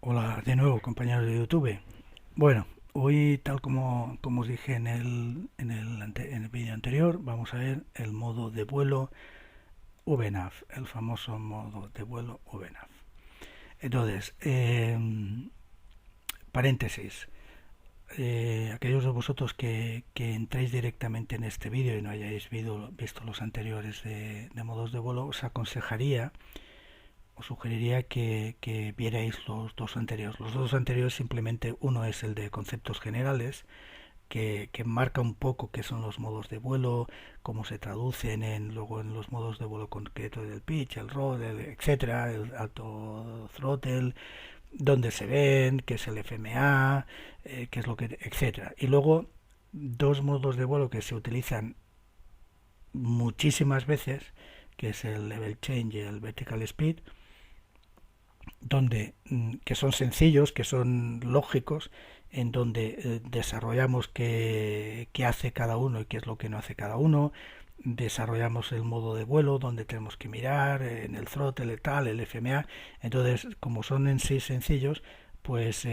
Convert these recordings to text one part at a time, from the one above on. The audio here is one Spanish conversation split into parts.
Hola de nuevo, compañeros de YouTube. Bueno, hoy, tal como os dije en el vídeo anterior, vamos a ver el modo de vuelo VNAV, el famoso modo de vuelo VNAV. Entonces, paréntesis. Aquellos de vosotros que entréis directamente en este vídeo y no hayáis visto los anteriores de modos de vuelo, os sugeriría que vierais los dos anteriores. Los dos anteriores simplemente uno es el de conceptos generales, que marca un poco qué son los modos de vuelo, cómo se traducen luego en los modos de vuelo concreto del pitch, el ROD, etcétera, el alto throttle, dónde se ven, qué es el FMA, qué es lo que, etcétera. Y luego dos modos de vuelo que se utilizan muchísimas veces, que es el level change y el vertical speed, donde que son sencillos, que son lógicos, en donde desarrollamos qué hace cada uno y qué es lo que no hace cada uno, desarrollamos el modo de vuelo donde tenemos que mirar en el throttle tal, el FMA. Entonces, como son en sí sencillos, pues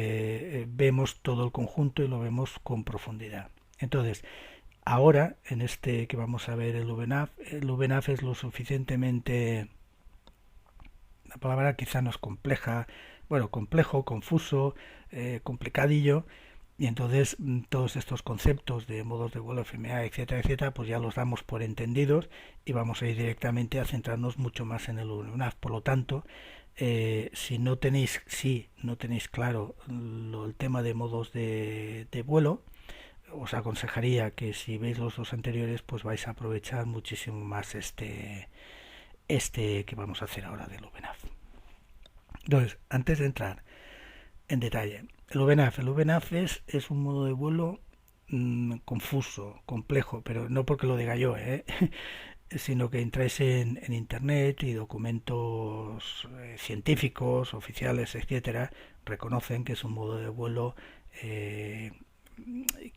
vemos todo el conjunto y lo vemos con profundidad. Entonces, ahora en este que vamos a ver el VNAV es lo suficientemente, la palabra quizá no es compleja, bueno, complejo, confuso, complicadillo, y entonces todos estos conceptos de modos de vuelo FMA, etcétera, etcétera, pues ya los damos por entendidos y vamos a ir directamente a centrarnos mucho más en el UNAV. Por lo tanto, si no tenéis claro el tema de modos de vuelo, os aconsejaría que si veis los dos anteriores, pues vais a aprovechar muchísimo más este que vamos a hacer ahora del VNAV. Entonces, antes de entrar en detalle, el VNAV es un modo de vuelo confuso, complejo, pero no porque lo diga yo, sino que entráis en internet y documentos científicos, oficiales, etcétera, reconocen que es un modo de vuelo eh,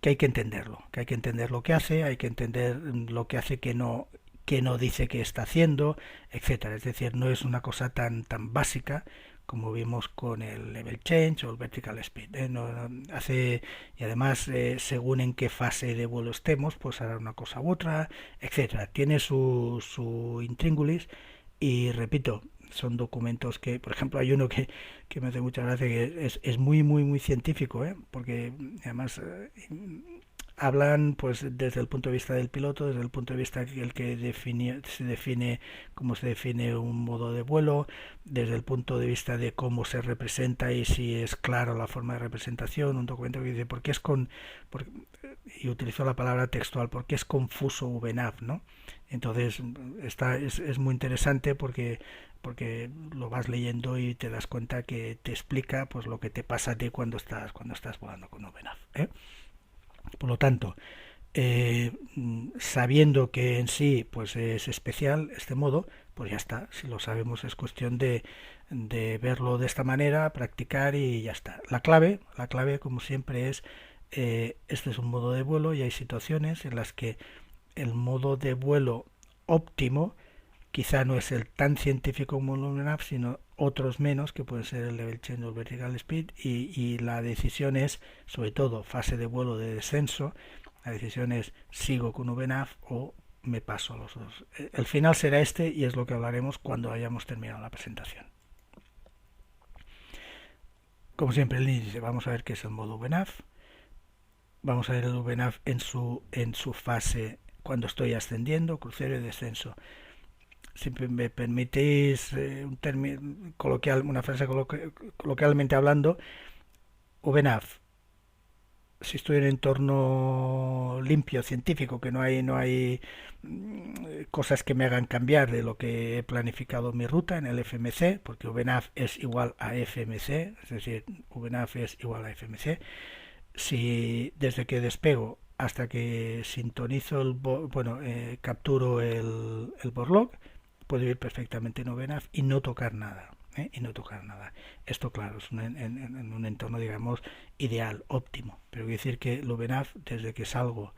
que hay que entenderlo, que hay que entender lo que hace, hay que entender lo que hace que no dice que está haciendo, etcétera. Es decir, no es una cosa tan básica como vimos con el level change o el vertical speed. Hace, y además, según en qué fase de vuelo estemos, pues hará una cosa u otra, etcétera. Tiene su intríngulis y repito, son documentos que, por ejemplo, hay uno que me hace mucha gracia, que es muy científico, porque además hablan pues desde el punto de vista del piloto, desde el punto de vista el que se define cómo se define un modo de vuelo, desde el punto de vista de cómo se representa y si es claro la forma de representación, un documento que dice por, y utilizo la palabra textual, porque es confuso VNAV, ¿no? Entonces es muy interesante porque lo vas leyendo y te das cuenta que te explica pues lo que te pasa a ti cuando estás volando con VNAV, ¿eh? Por lo tanto, sabiendo que en sí pues es especial este modo, pues ya está. Si lo sabemos es cuestión de verlo de esta manera, practicar y ya está. La clave como siempre es, este es un modo de vuelo y hay situaciones en las que el modo de vuelo óptimo quizá no es el tan científico como el Lunar, sino otros menos, que pueden ser el level change o el vertical speed, y la decisión es, sobre todo, fase de vuelo de descenso, la decisión es sigo con VNAV o me paso a los dos. El final será este y es lo que hablaremos cuando hayamos terminado la presentación. Como siempre, el índice, vamos a ver qué es el modo VNAV. Vamos a ver el VNAV en su fase cuando estoy ascendiendo, crucero y descenso. Si me permitís una frase coloquialmente hablando, VNAV, si estoy en un entorno limpio, científico, que no hay cosas que me hagan cambiar de lo que he planificado mi ruta en el FMC, porque VNAV es igual a FMC, es decir, VNAV es igual a FMC. Si desde que despego hasta que sintonizo capturo el Borlog, puedo ir perfectamente en OVNAV y no tocar nada. Y no tocar nada. Esto, claro, es en un entorno, digamos, ideal, óptimo. Pero quiero decir que el OVNAV, desde que salgo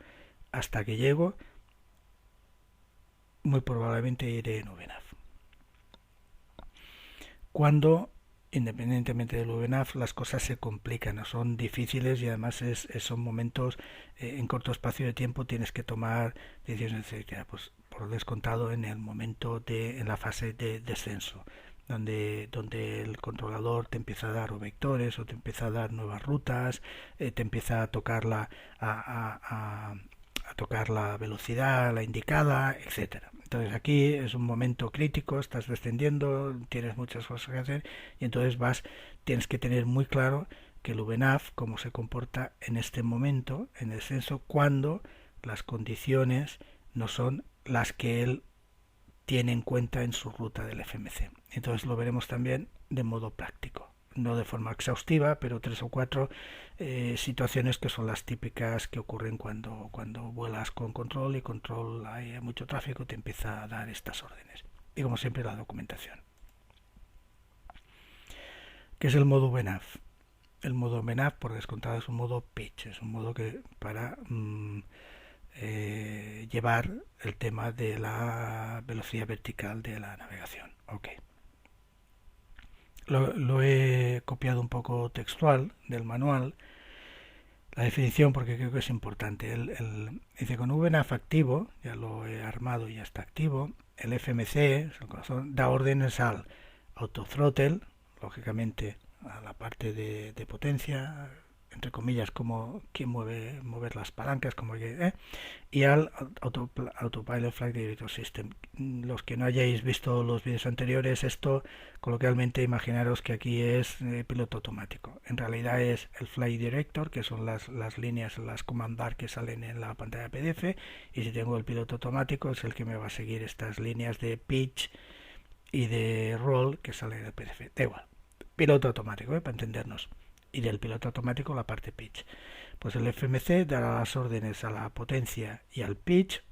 hasta que llego, muy probablemente iré en OVNAV. Cuando independientemente del VNAV, las cosas se complican, ¿no? Son difíciles y además son momentos en corto espacio de tiempo tienes que tomar decisiones, etcétera. Pues por descontado en el momento en la fase de descenso, donde el controlador te empieza a dar o vectores o te empieza a dar nuevas rutas, te empieza a tocar a tocar la velocidad, la indicada, etcétera. Entonces aquí es un momento crítico, estás descendiendo, tienes muchas cosas que hacer y entonces tienes que tener muy claro que el VNAV cómo se comporta en este momento, en el descenso, cuando las condiciones no son las que él tiene en cuenta en su ruta del FMC. Entonces lo veremos también de modo práctico, no de forma exhaustiva, pero 3 o 4 situaciones que son las típicas que ocurren cuando vuelas con control y control hay mucho tráfico, te empieza a dar estas órdenes. Y como siempre la documentación. ¿Qué es el modo VNAV? El modo VNAV, por descontado, es un modo pitch, es un modo que para llevar el tema de la velocidad vertical de la navegación. Ok. Lo he copiado un poco textual del manual, la definición, porque creo que es importante. Dice, con VNAV activo, ya lo he armado y ya está activo, el FMC el corazón, da órdenes al autothrottle, lógicamente a la parte de potencia, entre comillas, como quien mover las palancas, y al Autopilot Flight Director System. Los que no hayáis visto los vídeos anteriores, esto coloquialmente imaginaros que aquí es piloto automático. En realidad es el Flight Director, que son las líneas, las command bar que salen en la pantalla PDF, y si tengo el piloto automático es el que me va a seguir estas líneas de pitch y de roll que salen en el PDF. Da igual, piloto automático, para entendernos. Y del piloto automático la parte pitch. Pues el FMC dará las órdenes a la potencia y al pitch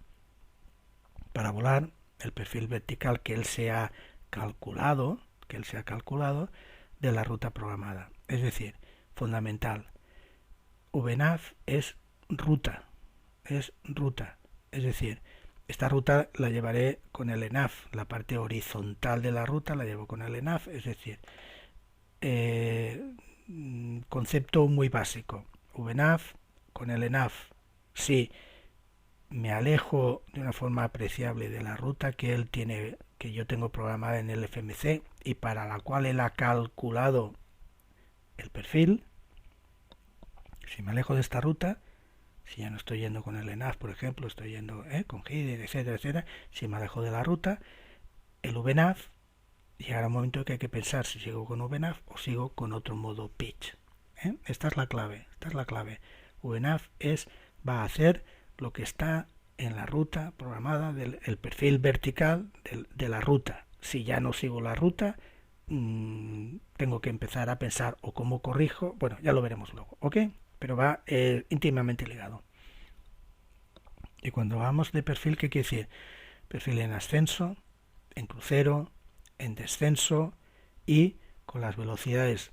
para volar el perfil vertical que él se ha calculado, de la ruta programada. Es decir, fundamental, VNAV es ruta, es decir, esta ruta la llevaré con el ENAV, la parte horizontal de la ruta la llevo con el ENAV, es decir, concepto muy básico. VNAV con el ENAV. Si me alejo de una forma apreciable de la ruta que él tiene, que yo tengo programada en el FMC y para la cual él ha calculado el perfil, si me alejo de esta ruta, si ya no estoy yendo con el ENAV, por ejemplo, estoy yendo con HIDE, etcétera, etcétera, si me alejo de la ruta, el VNAV llegará un momento en que hay que pensar si sigo con VNAV o sigo con otro modo pitch. Esta es la clave, VNAV va a hacer lo que está en la ruta programada, el perfil vertical de la ruta. Si ya no sigo la ruta, tengo que empezar a pensar o cómo corrijo, bueno, ya lo veremos luego, ¿ok? Pero va íntimamente ligado. Y cuando vamos de perfil, ¿qué quiere decir? Perfil en ascenso, en crucero, en descenso y con las velocidades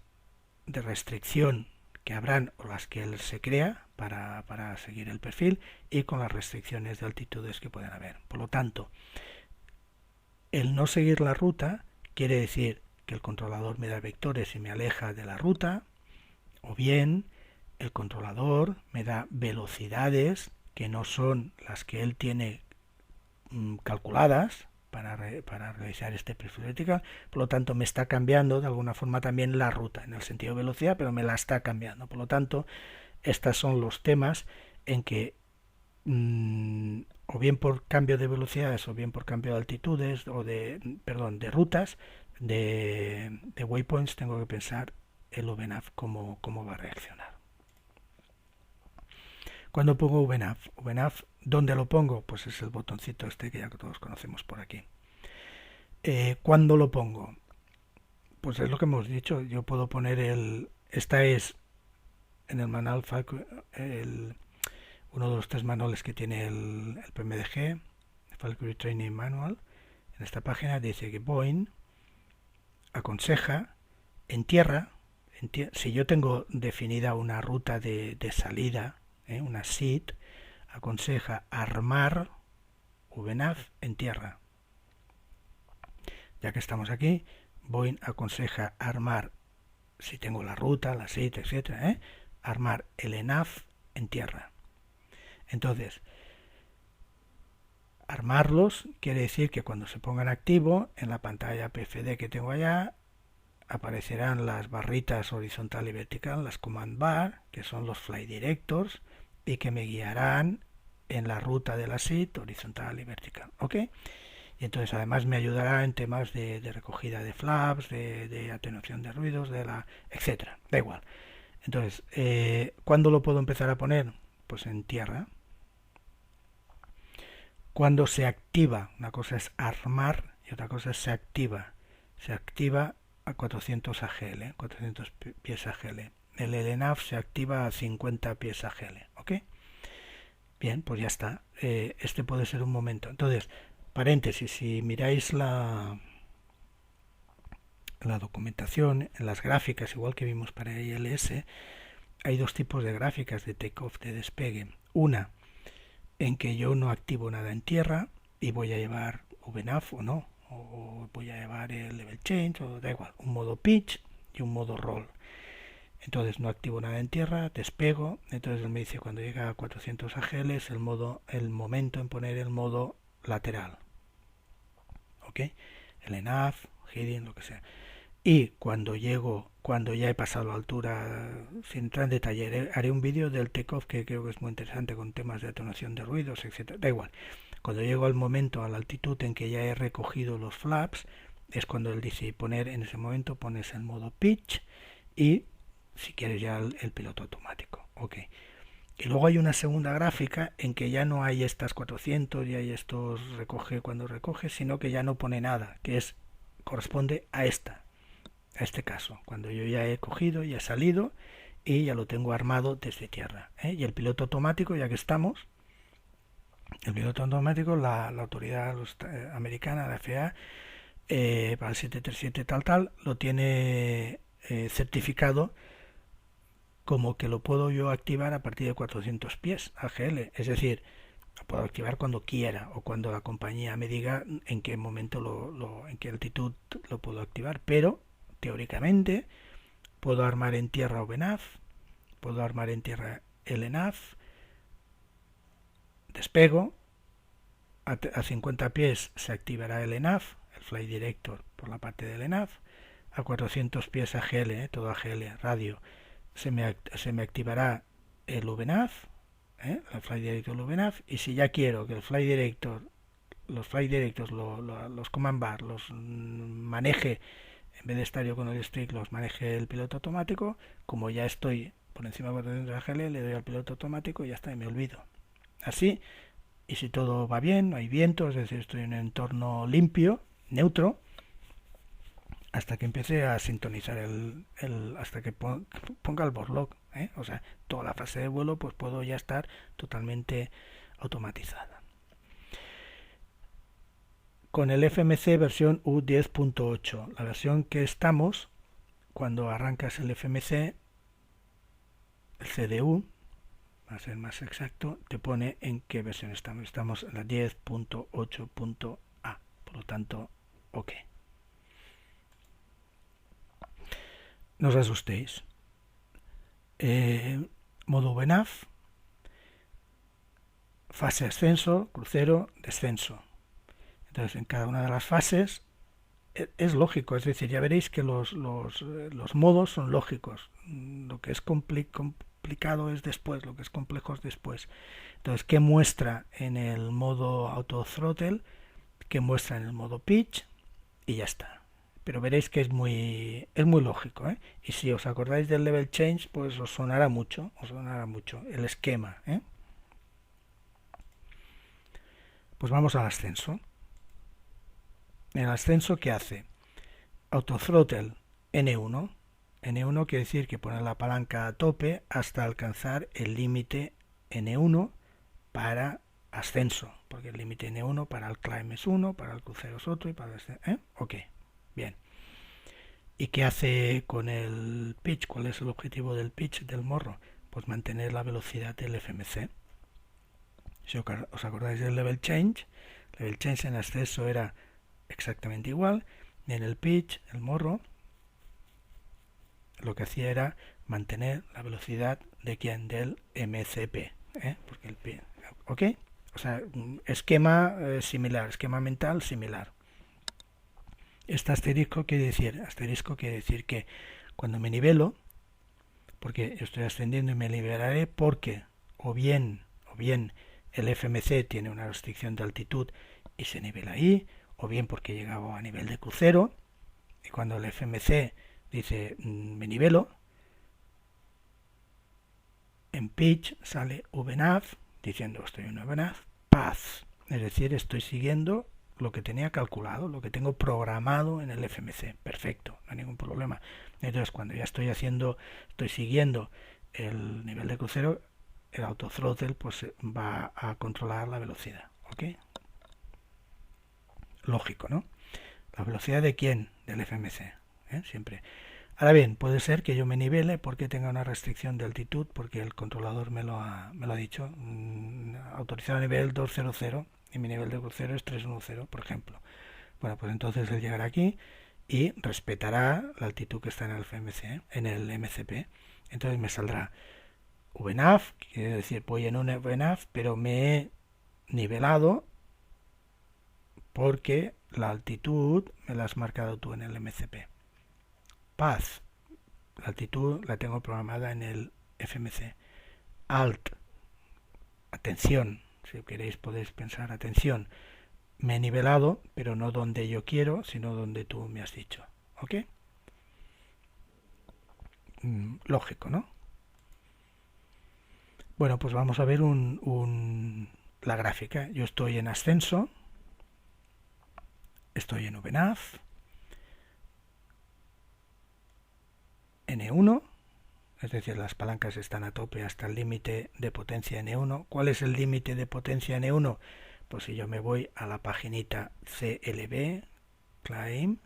de restricción que habrán o las que él se crea para seguir el perfil y con las restricciones de altitudes que pueden haber. Por lo tanto, el no seguir la ruta quiere decir que el controlador me da vectores y me aleja de la ruta, o bien el controlador me da velocidades que no son las que él tiene calculadas para realizar este perfil vertical, por lo tanto me está cambiando de alguna forma también la ruta, en el sentido de velocidad, pero me la está cambiando. Por lo tanto, estos son los temas en que o bien por cambio de velocidades o bien por cambio de altitudes o de rutas, de waypoints, tengo que pensar el VNAV cómo va a reaccionar. Cuando pongo VNAV, ¿dónde lo pongo? Pues es el botoncito este que ya todos conocemos por aquí. ¿Cuándo lo pongo? Pues es lo que hemos dicho. Yo puedo poner esta es en el manual, uno de los 3 manuales que tiene el PMDG, el Valkyrie Training Manual. En esta página dice que Boeing aconseja en tierra, si yo tengo definida una ruta de salida, una SID, aconseja armar VNAV en tierra. Ya que estamos aquí, Boeing aconseja armar si tengo la ruta, la SIT, etcétera, armar el ENAV en tierra. Entonces, armarlos quiere decir que cuando se pongan activo, en la pantalla PFD que tengo allá, aparecerán las barritas horizontal y vertical, las command bar, que son los flight directors, y que me guiarán en la ruta de la SIT horizontal y vertical. ¿Ok? Y entonces además me ayudará en temas de recogida de flaps, de atenuación de ruidos, etcétera. Da igual. Entonces, ¿cuándo lo puedo empezar a poner? Pues en tierra. Cuando se activa, una cosa es armar y otra cosa es se activa. Se activa a 400 AGL, 400 pies AGL. El LNAV se activa a 50 pies AGL. ¿Ok? Bien, pues ya está. Este puede ser un momento. Entonces, paréntesis, si miráis la documentación, en las gráficas, igual que vimos para ILS, hay dos tipos de gráficas de takeoff, de despegue. Una en que yo no activo nada en tierra y voy a llevar VNAV o no, o voy a llevar el level change, o da igual, un modo pitch y un modo roll. Entonces no activo nada en tierra, despego, entonces él me dice cuando llega a 400 AGL es el momento en poner el modo lateral. ¿Ok? El ENAV, heading, lo que sea. Y cuando ya he pasado la altura, sin entrar en detalle, haré un vídeo del takeoff que creo que es muy interesante con temas de atenuación de ruidos, etcétera. Da igual. Cuando llego al momento, a la altitud en que ya he recogido los flaps, es cuando él dice poner, en ese momento pones el modo pitch y si quieres ya el piloto automático. Ok. Y luego hay una segunda gráfica en que ya no hay estas 400 y hay estos recoge cuando recoge, sino que ya no pone nada, que corresponde a este caso, cuando yo ya he cogido, ya he salido y ya lo tengo armado desde tierra. Y el piloto automático, ya que estamos, el piloto automático, la autoridad americana, la FAA, para el 737 tal, lo tiene certificado como que lo puedo yo activar a partir de 400 pies AGL, es decir, lo puedo activar cuando quiera o cuando la compañía me diga en qué momento en qué altitud lo puedo activar, pero teóricamente puedo armar en tierra VNAV, puedo armar en tierra LNAV, despego, a 50 pies se activará el ENAV, el Flight Director por la parte del ENAV, a 400 pies AGL, todo AGL, radio, se me activará el VNAV, el Flight Director VNAV, y si ya quiero que el Flight Director, los Flight Directors, los Command Bar, los maneje, en vez de estar yo con el stick, los maneje el piloto automático, como ya estoy por encima de 400 AGL, le doy al piloto automático y ya está, y me olvido. Así, y si todo va bien, no hay viento, es decir, estoy en un entorno limpio, neutro, hasta que empiece a sintonizar hasta que ponga el borlog, o sea, toda la fase de vuelo pues puedo ya estar totalmente automatizada. Con el FMC versión U10.8, la versión que estamos, cuando arrancas el FMC, el CDU, para ser más exacto, te pone en qué versión estamos. Estamos en la 10.8.a, por lo tanto, ok. No os asustéis. Modo VNAV, fase ascenso, crucero, descenso. Entonces, en cada una de las fases es lógico, es decir, ya veréis que los modos son lógicos. Lo que es complicado es después, lo que es complejo es después. Entonces, ¿qué muestra en el modo auto throttle? ¿Qué muestra en el modo pitch? Y ya está. Pero veréis que es muy lógico, y si os acordáis del level change, pues os sonará mucho el esquema, Pues vamos al ascenso. En el ascenso, ¿qué hace? Auto throttle N1. N1 quiere decir que pone la palanca a tope hasta alcanzar el límite N1 para ascenso, porque el límite N1 para el climb es 1, para el crucero es otro y para el ok, bien. ¿Y qué hace con el pitch? ¿Cuál es el objetivo del pitch del morro? Pues mantener la velocidad del FMC. Si os acordáis del level change en ascenso era exactamente igual. En el pitch, el morro, lo que hacía era mantener la velocidad de quién, del MCP, porque el P, ¿ok? O sea, esquema similar, esquema mental similar. Este asterisco quiere decir que cuando me nivelo, porque yo estoy ascendiendo y me nivelaré porque o bien el FMC tiene una restricción de altitud y se nivela ahí, o bien porque he llegado a nivel de crucero, y cuando el FMC dice me nivelo, en pitch sale VNAV diciendo estoy en VNAV path, es decir, estoy siguiendo lo que tenía calculado, lo que tengo programado en el FMC. Perfecto, no hay ningún problema. Entonces, cuando ya estoy siguiendo el nivel de crucero, el autothrottle pues va a controlar la velocidad, ¿ok? Lógico, ¿no? ¿La velocidad de quién? Del FMC, siempre. Ahora bien, puede ser que yo me nivele porque tenga una restricción de altitud, porque el controlador me lo ha dicho, autorizado a nivel 200 y mi nivel de crucero es 310, por ejemplo. Bueno, pues entonces él llegará aquí y respetará la altitud que está en el FMC, en el MCP. Entonces me saldrá VNAV, quiere decir voy en un VNAV, pero me he nivelado porque la altitud me la has marcado tú en el MCP. Path, la altitud la tengo programada en el FMC. Alt, atención, si queréis podéis pensar, atención, me he nivelado, pero no donde yo quiero, sino donde tú me has dicho. ¿Ok? Lógico, ¿no? Bueno, pues vamos a ver la gráfica. Yo estoy en ascenso, estoy en VNAV, N1, es decir, las palancas están a tope hasta el límite de potencia N1. ¿Cuál es el límite de potencia N1? Pues si yo me voy a la paginita CLB, Climb,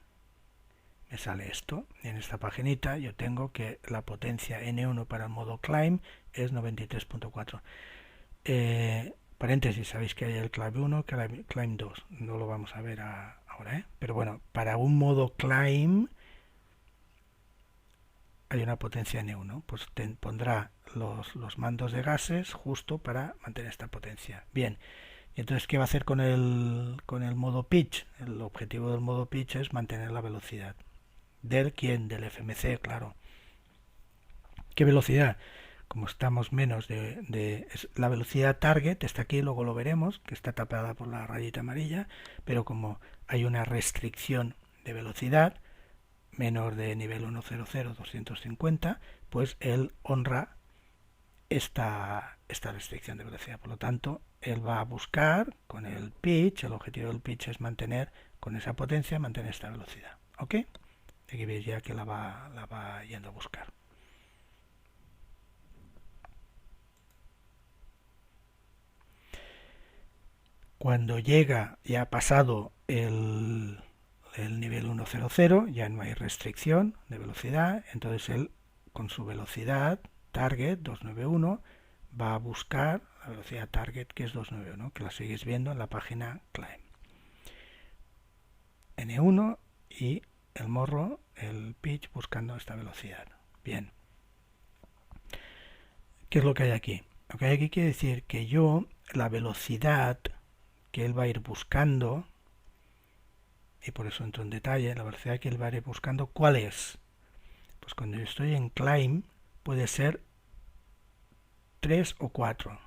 me sale esto. Y en esta paginita yo tengo que la potencia N1 para el modo Climb es 93.4. Paréntesis, sabéis que hay el Climb 1, Climb 2. No lo vamos a ver ahora, pero bueno, para un modo Climb hay una potencia N1, pues pondrá los mandos de gases justo para mantener esta potencia. Bien, y entonces, ¿qué va a hacer con el modo pitch? El objetivo del modo pitch es mantener la velocidad. ¿Del quién? Del FMC, claro. ¿Qué velocidad? Como estamos menos la velocidad target, está aquí, luego lo veremos, que está tapada por la rayita amarilla, pero como hay una restricción de velocidad, menor de nivel 100 250, pues él honra esta restricción de velocidad. Por lo tanto, él va a buscar con el pitch, el objetivo del pitch es mantener con esa potencia, mantener esta velocidad. ¿Ok? Aquí veis ya que la va yendo a buscar. Cuando llega, ya ha pasado el nivel 100, ya no hay restricción de velocidad, entonces él con su velocidad target 291 va a buscar la velocidad target que es 291, que la seguís viendo en la página Climb. N1 y el morro, el pitch buscando esta velocidad. Bien. ¿Qué es lo que hay aquí? Lo que hay aquí quiere decir que yo, la velocidad que él va a ir buscando, y por eso entro en detalle, la velocidad que él va a ir buscando, ¿cuál es? Pues cuando yo estoy en Climb puede ser 3 o 4.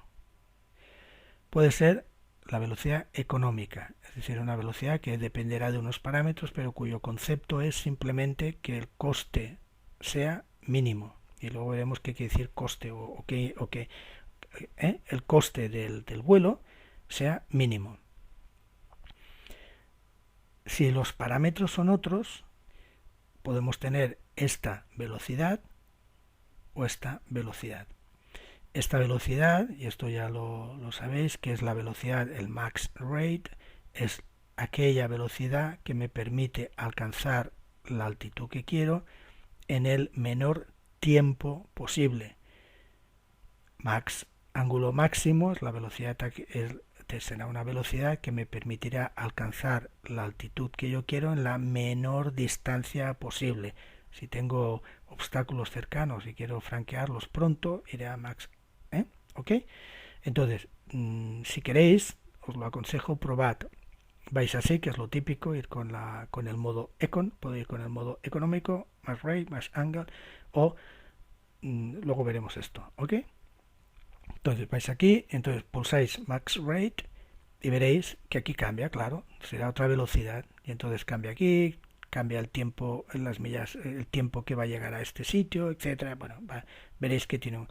Puede ser la velocidad económica, es decir, una velocidad que dependerá de unos parámetros, pero cuyo concepto es simplemente que el coste sea mínimo. Y luego veremos qué quiere decir coste o que el coste del vuelo sea mínimo. Si los parámetros son otros, podemos tener esta velocidad o esta velocidad. Esta velocidad, y esto ya lo sabéis, que es la velocidad, el max rate, es aquella velocidad que me permite alcanzar la altitud que quiero en el menor tiempo posible. Max, ángulo máximo, es la velocidad, será una velocidad que me permitirá alcanzar la altitud que yo quiero en la menor distancia posible. Si tengo obstáculos cercanos y quiero franquearlos pronto, iré a max. ¿Ok? Entonces, si queréis, os lo aconsejo, probad. Vais así, que es lo típico, ir con el modo Econ, podéis ir con el modo económico, más rate, más angle, o luego veremos esto, ¿ok? Entonces vais aquí, entonces pulsáis max rate y veréis que aquí cambia, claro, será otra velocidad, y entonces cambia aquí, cambia el tiempo, las millas, el tiempo que va a llegar a este sitio, etcétera. Bueno, veréis que tiene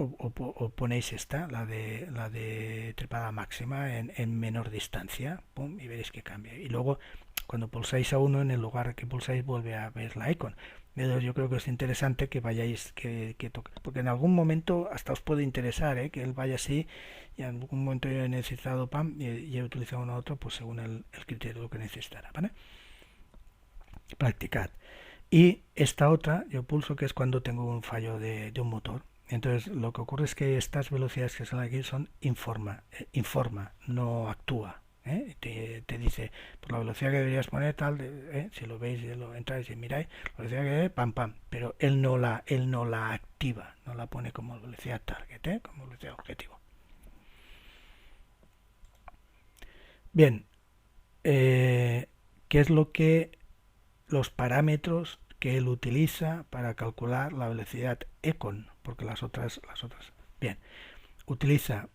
o ponéis esta, la de trepada máxima en menor distancia, pum, y veréis que cambia. Y luego, cuando pulsáis a uno, en el lugar que pulsáis vuelve a ver la icon. Entonces, yo creo que es interesante que vayáis, que toque, porque en algún momento hasta os puede interesar, que él vaya así, y en algún momento yo he necesitado PAM y he utilizado uno u otro, pues según el criterio de lo que necesitará, ¿vale? Practicad. Y esta otra, yo pulso, que es cuando tengo un fallo de un motor. Entonces, lo que ocurre es que estas velocidades que salen aquí son informa, no actúa. Te dice, por la velocidad que deberías poner, tal, si lo veis, lo entráis y miráis, la velocidad que pam, pam, pero él no la activa, no la pone como velocidad target, como velocidad objetivo. Bien, ¿qué es los parámetros que él utiliza para calcular la velocidad Econ? Porque las otras, bien, utiliza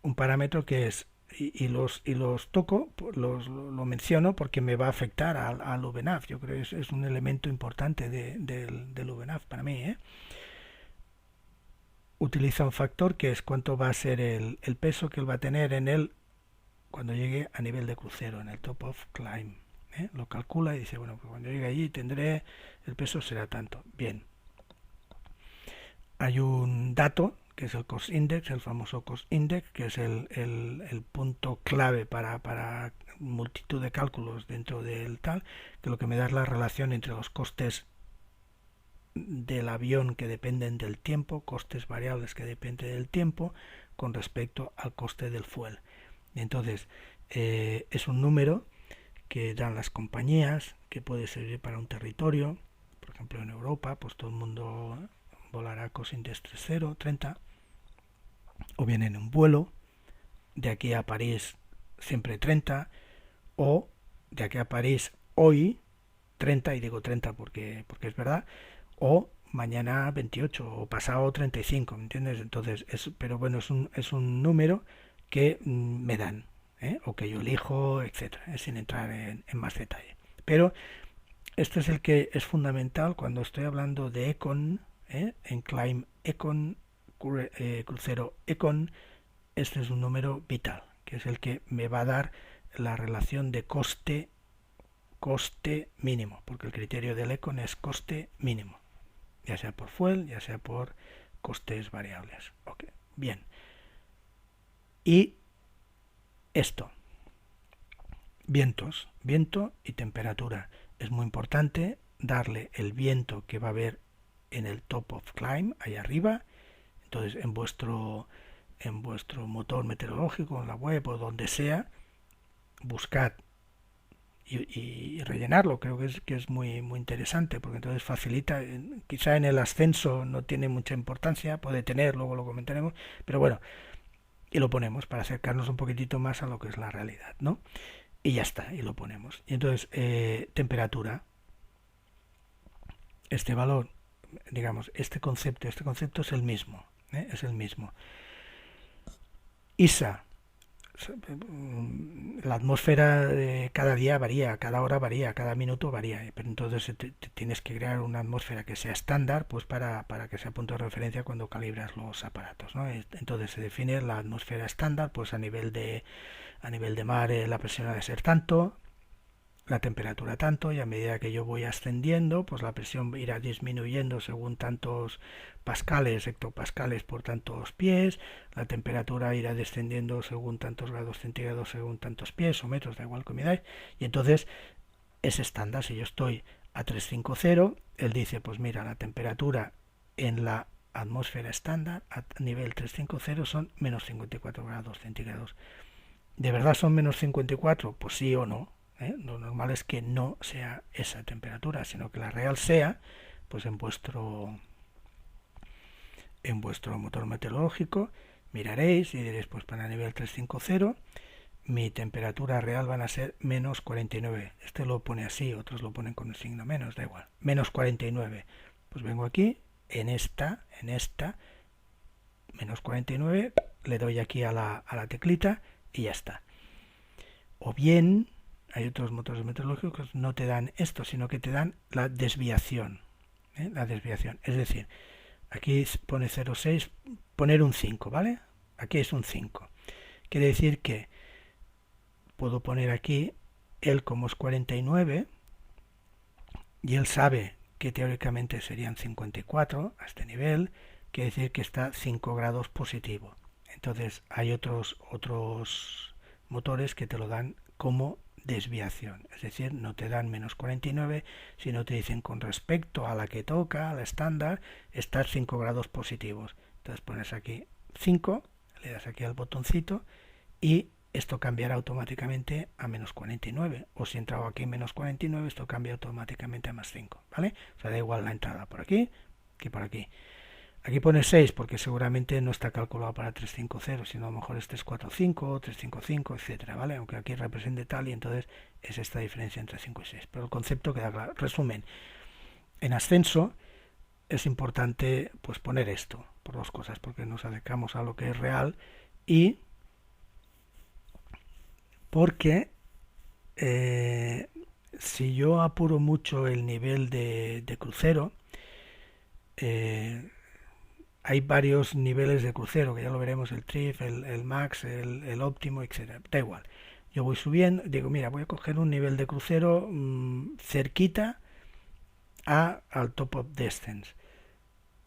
un parámetro que es, y los toco, lo menciono porque me va a afectar al VNAV. Yo creo que es un elemento importante del VNAV para mí. Utiliza un factor que es cuánto va a ser el peso que él va a tener en él cuando llegue a nivel de crucero, en el top of climb. Lo calcula y dice, bueno, pues cuando llegue allí tendré, el peso será tanto. Bien, hay un dato que es el cost index, el famoso cost index, que es el punto clave para multitud de cálculos dentro del tal, que lo que me da es la relación entre los costes del avión que dependen del tiempo, costes variables que dependen del tiempo, con respecto al coste del fuel. Y entonces, es un número que dan las compañías, que puede servir para un territorio. Por ejemplo, en Europa, pues todo el mundo volará cost index 30, 30, o bien en un vuelo de aquí a París siempre 30, o de aquí a París hoy 30, y digo 30 porque es verdad, o mañana 28 o pasado 35, ¿me entiendes? Entonces, pero bueno, es un número que me dan, o que yo elijo, etcétera, sin entrar en más detalle. Pero este es el que es fundamental cuando estoy hablando de Econ, en Climb Econ, crucero Econ. Este es un número vital, que es el que me va a dar la relación de coste mínimo, porque el criterio del Econ es coste mínimo, ya sea por fuel, ya sea por costes variables. Okay. Bien. Y esto, viento y temperatura. Es muy importante darle el viento que va a haber en el top of climb, ahí arriba. Entonces, en vuestro motor meteorológico, en la web o donde sea, buscad y rellenarlo. Creo que es muy, muy interesante, porque entonces facilita. Quizá en el ascenso no tiene mucha importancia, puede tener, luego lo comentaremos, pero bueno, y lo ponemos para acercarnos un poquitito más a lo que es la realidad, ¿no? Y ya está, y lo ponemos. Y entonces, temperatura, este valor, digamos, este concepto es el mismo, es el mismo. ISA, la atmósfera cada día varía, cada hora varía, cada minuto varía, pero entonces te tienes que crear una atmósfera que sea estándar, pues para que sea punto de referencia cuando calibras los aparatos, ¿no? Entonces se define la atmósfera estándar, pues a nivel de mar, la presión ha de ser tanto, la temperatura tanto, y a medida que yo voy ascendiendo, pues la presión irá disminuyendo según tantos pascales, hectopascales por tantos pies, la temperatura irá descendiendo según tantos grados centígrados, según tantos pies o metros, da igual que miráis, y entonces es estándar. Si yo estoy a 350, él dice, pues mira, la temperatura en la atmósfera estándar a nivel 350 son menos 54 grados centígrados. ¿De verdad son menos 54? Pues sí o no. Lo normal es que no sea esa temperatura, sino que la real sea, pues en vuestro motor meteorológico miraréis y diréis, pues para nivel 350 mi temperatura real van a ser menos 49. Este lo pone así, otros lo ponen con el signo menos, da igual. Menos 49. Pues vengo aquí, en esta, menos 49, le doy aquí a la teclita y ya está. O bien, hay otros motores meteorológicos que no te dan esto, sino que te dan la desviación. La desviación. Es decir, aquí pone 0,6, poner un 5, ¿vale? Aquí es un 5. Quiere decir que puedo poner aquí, él como es 49, y él sabe que teóricamente serían 54 a este nivel, quiere decir que está 5 grados positivo. Entonces hay otros motores que te lo dan como desviación, es decir, no te dan menos 49, sino te dicen con respecto a la que toca, a la estándar, estás 5 grados positivos. Entonces pones aquí 5, le das aquí al botoncito y esto cambiará automáticamente a menos 49. O si entraba aquí menos 49, esto cambia automáticamente a más 5, ¿vale? O sea, da igual la entrada por aquí que por aquí. Aquí pone 6 porque seguramente no está calculado para 350, sino a lo mejor este es 45, 355, etcétera, ¿vale? Aunque aquí represente tal y entonces es esta diferencia entre 5 y 6. Pero el concepto queda claro. Resumen, en ascenso es importante pues poner esto por dos cosas, porque nos acercamos a lo que es real y porque si yo apuro mucho el nivel de crucero, eh, hay varios niveles de crucero, que ya lo veremos, el TRIF, el MAX, el óptimo, etcétera. Da igual. Yo voy subiendo, digo, mira, voy a coger un nivel de crucero cerquita al top of distance.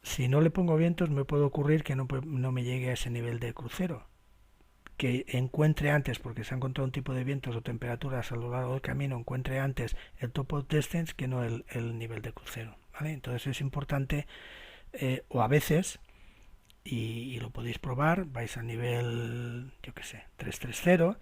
Si no le pongo vientos, me puede ocurrir que no me llegue a ese nivel de crucero. Que encuentre antes, porque se ha encontrado un tipo de vientos o temperaturas a lo largo del camino, encuentre antes el top of distance que no el nivel de crucero. ¿Vale? Entonces es importante, o a veces, y lo podéis probar, vais a nivel, yo que sé, 330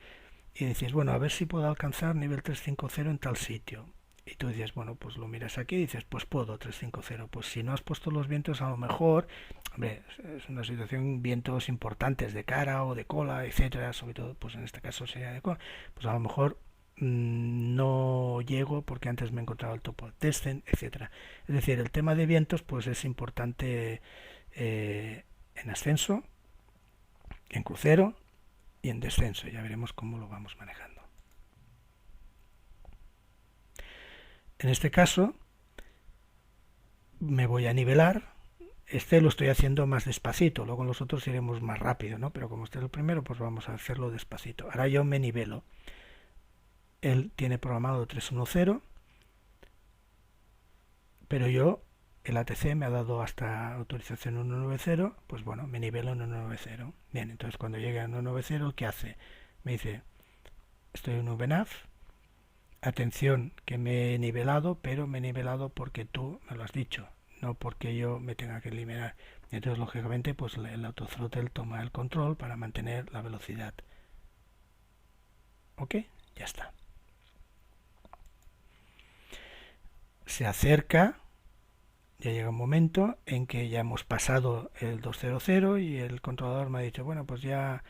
y decís, bueno, a ver si puedo alcanzar nivel 350 en tal sitio. Y tú dices, bueno, pues lo miras aquí y dices, pues puedo 350. Pues si no has puesto los vientos, a lo mejor, hombre, es una situación, vientos importantes de cara o de cola, etcétera, sobre todo, pues en este caso sería de cola, pues a lo mejor no llego porque antes me encontraba el topo descent, etcétera. Es decir, el tema de vientos, pues es importante en ascenso, en crucero y en descenso. Ya veremos cómo lo vamos manejando. En este caso me voy a nivelar. Este lo estoy haciendo más despacito, luego en los otros iremos más rápido, ¿no? Pero como este es el primero, pues vamos a hacerlo despacito. Ahora yo me nivelo. Él tiene programado 310, pero yo, el ATC me ha dado hasta autorización 190, pues bueno, me nivelo en 190. Bien, entonces cuando llegue a 190, ¿qué hace? Me dice, estoy en VNAV, atención que me he nivelado, pero me he nivelado porque tú me lo has dicho, no porque yo me tenga que eliminar. Entonces, lógicamente, pues el autothrottle toma el control para mantener la velocidad. ¿Ok? Ya está. Se acerca, ya llega un momento en que ya hemos pasado el 200 y el controlador me ha dicho, bueno, pues ya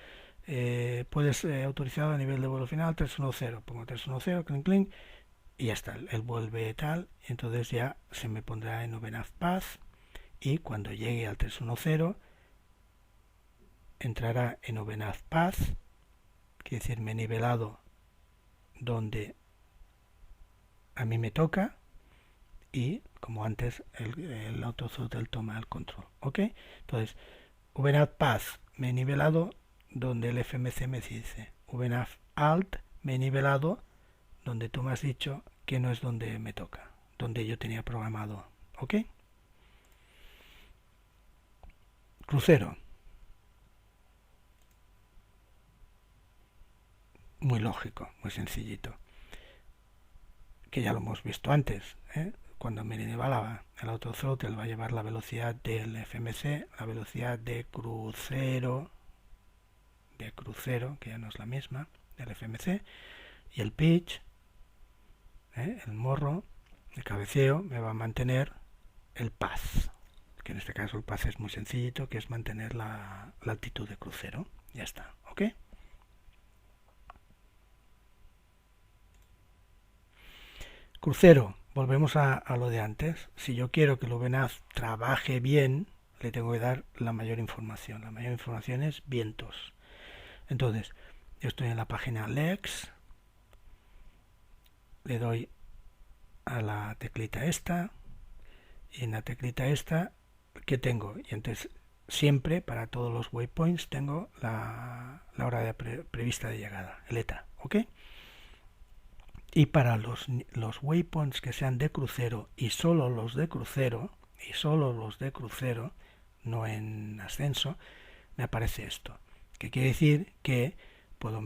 puedes autorizar a nivel de vuelo final 310. Pongo 310, clink, clink, y ya está, él vuelve tal, y entonces ya se me pondrá en OpenAV Path y cuando llegue al 310 entrará en OpenAV Path, quiere decir me he nivelado donde a mí me toca y como antes el autothrottle toma el control, ¿ok? Entonces OpenAV Path me he nivelado donde el FMC me dice, OpenAV Alt me he nivelado donde tú me has dicho que no es donde me toca, donde yo tenía programado, ¿ok? Crucero. Muy lógico, muy sencillito. Que ya lo hemos visto antes, ¿eh? Cuando me nivelaba el autothrottle va a llevar la velocidad del FMC, la velocidad de crucero, que ya no es la misma, del FMC, y el pitch El morro de cabeceo me va a mantener el path, que en este caso el path es muy sencillito, que es mantener la altitud de crucero. Ya está, ¿ok? Crucero, volvemos a lo de antes. Si yo quiero que el VNAV trabaje bien, le tengo que dar la mayor información. La mayor información es vientos. Entonces, yo estoy en la página Lex, le doy a la teclita esta, y en la teclita esta, ¿qué tengo? Y entonces, siempre, para todos los waypoints, tengo la hora prevista de llegada, el ETA, ¿ok? Y para los waypoints que sean de crucero y solo los de crucero, no en ascenso, me aparece esto. Que quiere decir que puedo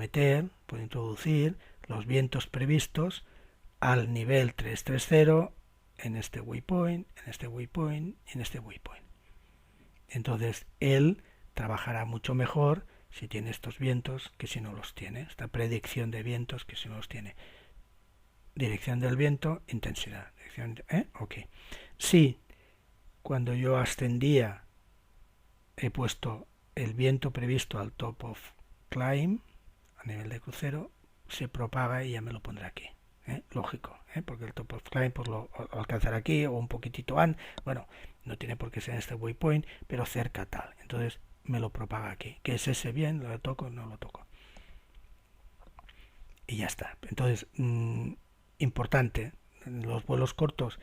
introducir los vientos previstos al nivel 330 en este waypoint, en este waypoint, en este waypoint. Entonces él trabajará mucho mejor si tiene estos vientos que si no los tiene, esta predicción de vientos que si no los tiene. Dirección del viento, intensidad. Ok. Si cuando yo ascendía he puesto el viento previsto al top of climb, a nivel de crucero, se propaga y ya me lo pondré aquí. Lógico, porque el top of climb pues lo alcanzará aquí o un poquitito antes. Bueno, no tiene por qué ser en este waypoint, pero cerca tal. Entonces me lo propaga aquí. ¿Qué es ese bien? ¿Lo toco? No lo toco. Y ya está. Entonces, importante, en los vuelos cortos,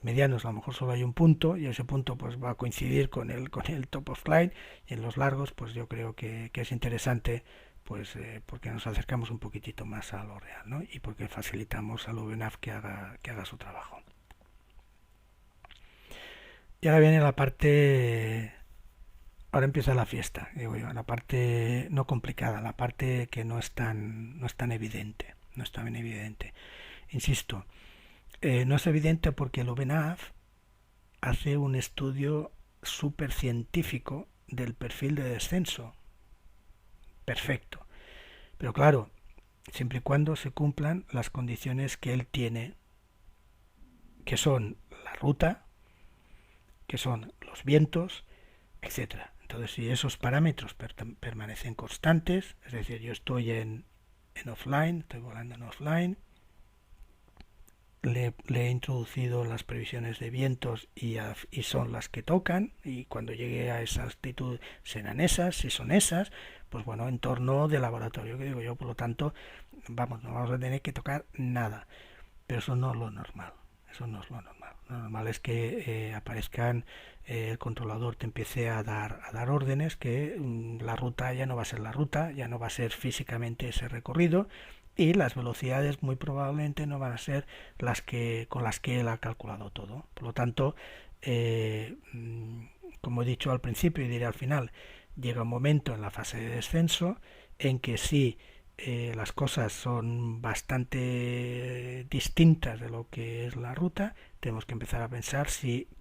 medianos, a lo mejor solo hay un punto y ese punto pues va a coincidir con el top of climb, y en los largos pues yo creo que es interesante, pues porque nos acercamos un poquitito más a lo real, ¿no? Y porque facilitamos al VNAV que haga su trabajo. Y ahora viene la parte, ahora empieza la fiesta, digo yo, la parte no complicada, la parte que no es tan evidente, no es tan evidente. Insisto, no es evidente porque el VNAV hace un estudio súper científico del perfil de descenso. Perfecto. Pero claro, siempre y cuando se cumplan las condiciones que él tiene, que son la ruta, que son los vientos, etcétera. Entonces, si esos parámetros permanecen constantes, es decir, yo estoy en offline, estoy volando en offline, le he introducido las previsiones de vientos y son las que tocan, y cuando llegue a esa altitud serán esas, si son esas, pues bueno, entorno de laboratorio, que digo yo, por lo tanto, no vamos a tener que tocar nada, pero eso no es lo normal, eso no es lo normal. Lo normal es que aparezcan, el controlador te empiece a dar órdenes, que la ruta ya no va a ser la ruta, ya no va a ser físicamente ese recorrido, y las velocidades muy probablemente no van a ser con las que él ha calculado todo. Por lo tanto, como he dicho al principio y diré al final, llega un momento en la fase de descenso en que sí, las cosas son bastante distintas de lo que es la ruta, tenemos que empezar a pensar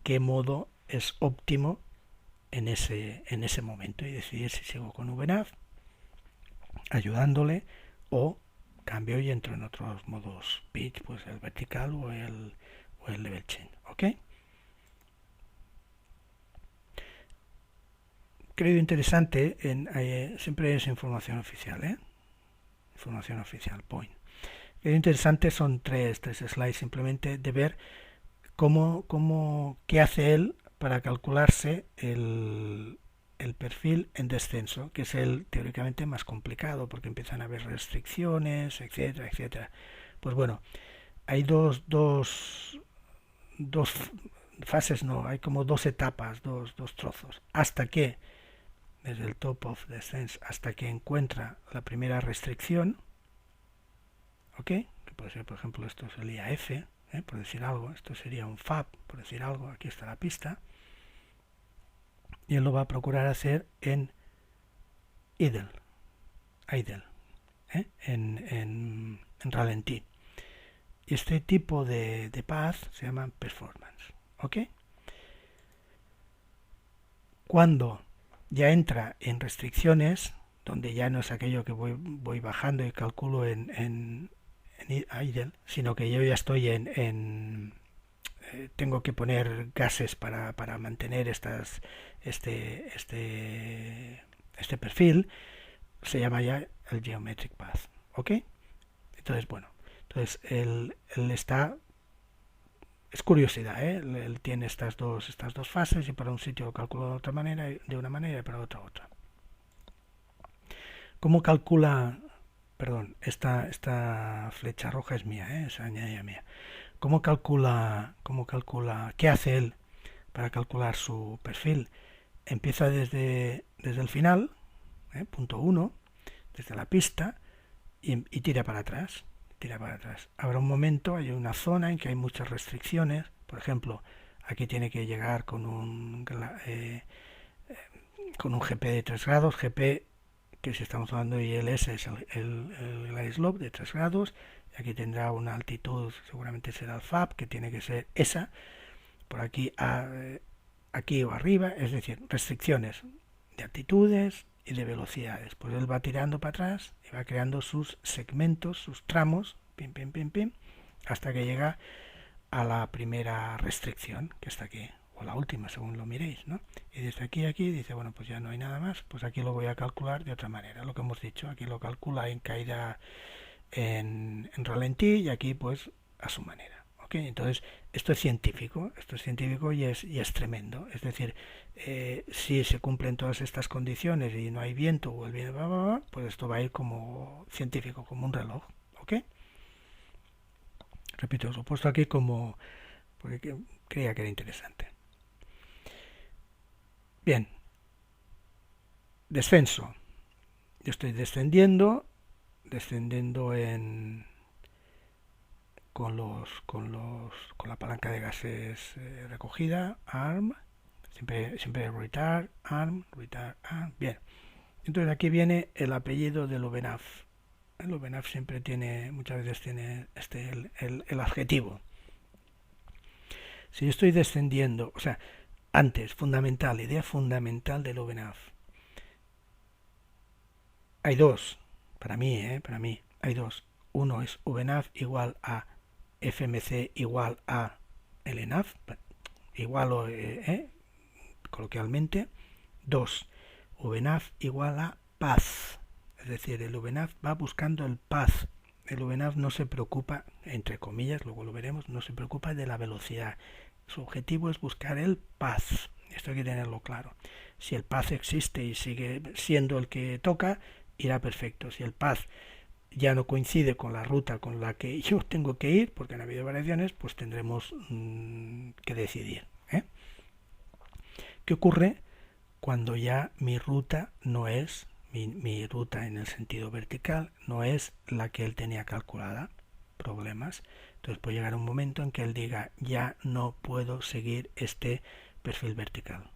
qué modo es óptimo en ese momento y decidir si sigo con VNAV ayudándole o cambio y entro en otros modos pitch, pues el vertical o el level change, ¿ok? Creo interesante, siempre es información oficial, información oficial, point. Creo interesante son tres slides simplemente de ver qué hace él para calcularse el perfil en descenso, que es el teóricamente más complicado porque empiezan a haber restricciones, etcétera, etcétera. Pues bueno, hay dos fases, no, hay como dos etapas, dos trozos, hasta que, desde el top of descent, hasta que encuentra la primera restricción, ¿ok? Que puede ser, por ejemplo, esto es el IAF, por decir algo, esto sería un FAB, por decir algo, aquí está la pista, y él lo va a procurar hacer en idle, en ralentí. Y este tipo de path se llama performance, ¿ok? Cuando ya entra en restricciones, donde ya no es aquello que voy bajando y calculo en en idle, sino que yo ya estoy tengo que poner gases para mantener este, este, este perfil, se llama ya el geometric path, ¿ok? Entonces, bueno, entonces él está, es curiosidad, ¿eh? Él tiene estas dos fases y para un sitio lo calcula de otra manera, de una manera y para otra. ¿Cómo calcula? Perdón, esta flecha roja es mía, ¿eh? Es añadida mía. ¿Cómo calcula? ¿Qué hace él para calcular su perfil? Empieza desde el final, punto 1, desde la pista, y tira para atrás. Tira para atrás. Habrá un momento, hay una zona en que hay muchas restricciones. Por ejemplo, aquí tiene que llegar con un GP de 3 grados. GP, que si estamos hablando de ILS, es el glide slope de 3 grados. Y aquí tendrá una altitud, seguramente será el FAB, que tiene que ser esa. Por aquí o arriba, es decir, restricciones de altitudes y de velocidades. Pues él va tirando para atrás y va creando sus segmentos, sus tramos, pim, pim, pim, pim, hasta que llega a la primera restricción, que está aquí, o la última, según lo miréis, ¿no? Y desde aquí a aquí dice, bueno, pues ya no hay nada más, pues aquí lo voy a calcular de otra manera. Lo que hemos dicho, aquí lo calcula en caída en ralentí y aquí pues a su manera. ¿Okay? Entonces, esto es científico y es tremendo. Es decir, si se cumplen todas estas condiciones y no hay viento o el viento va, pues esto va a ir como científico, como un reloj. ¿Ok? Repito, os lo he puesto aquí como porque creía que era interesante. Bien, descenso. Yo estoy descendiendo con la palanca de gases recogida, ARM, siempre retard, ARM, retard, ARM. Bien, entonces aquí viene el apellido del OBNAV. El OBNAV siempre muchas veces tiene el adjetivo. Si yo estoy descendiendo, o sea, antes, idea fundamental del OBNAV. Hay dos, para mí, hay dos. Uno es OBNAV igual a FMC igual a LNAV, igual coloquialmente. 2. VNAV igual a path. Es decir, el VNAV va buscando el path. El VNAV no se preocupa, entre comillas, luego lo veremos, no se preocupa de la velocidad. Su objetivo es buscar el path. Esto hay que tenerlo claro. Si el path existe y sigue siendo el que toca, irá perfecto. Si el path ya no coincide con la ruta con la que yo tengo que ir, porque han habido variaciones, pues tendremos que decidir. ¿Qué ocurre cuando ya mi ruta no es, mi ruta en el sentido vertical, no es la que él tenía calculada? Problemas. Entonces puede llegar un momento en que él diga, ya no puedo seguir este perfil vertical.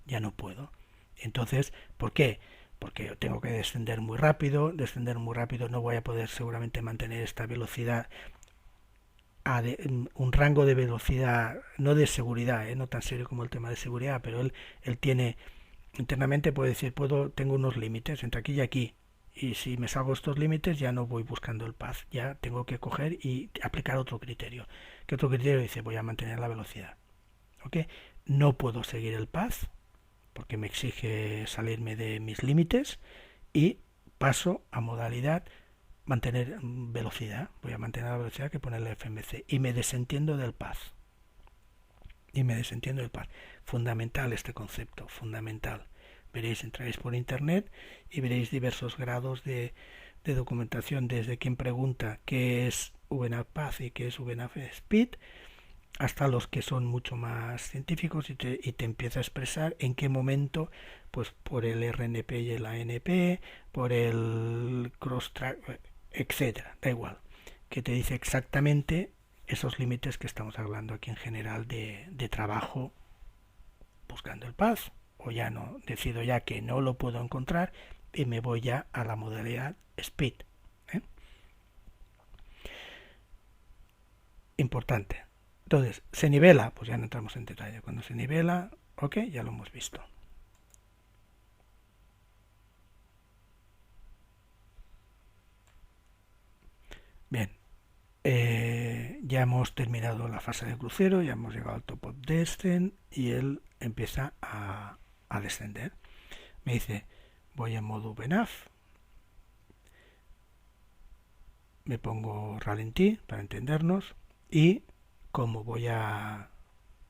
Ya no puedo. Entonces, ¿por qué? Porque tengo que descender muy rápido no voy a poder seguramente mantener esta velocidad un rango de velocidad, no de seguridad, no tan serio como el tema de seguridad, pero él tiene, internamente puede decir, tengo unos límites entre aquí y aquí, y si me salgo estos límites ya no voy buscando el path, ya tengo que coger y aplicar otro criterio. ¿Qué otro criterio dice? Voy a mantener la velocidad. ¿Ok? No puedo seguir el path, porque me exige salirme de mis límites, y paso a modalidad mantener velocidad. Voy a mantener la velocidad que pone el FMC y me desentiendo del path. Fundamental este concepto, fundamental. Veréis, entraréis por internet y veréis diversos grados de documentación, desde quien pregunta qué es VNAV Path y qué es VNAV Speed, hasta los que son mucho más científicos y te empieza a expresar en qué momento, pues por el RNP y el ANP, por el cross-track, etcétera, da igual, que te dice exactamente esos límites que estamos hablando aquí en general de trabajo buscando el path, o ya no, decido ya que no lo puedo encontrar y me voy ya a la modalidad speed. Importante. Entonces, se nivela, pues ya no entramos en detalle. Cuando se nivela, ok, ya lo hemos visto. Bien, Ya hemos terminado la fase de crucero, ya hemos llegado al top of descent y él empieza a descender. Me dice, voy en modo VNAV, me pongo ralentí para entendernos y como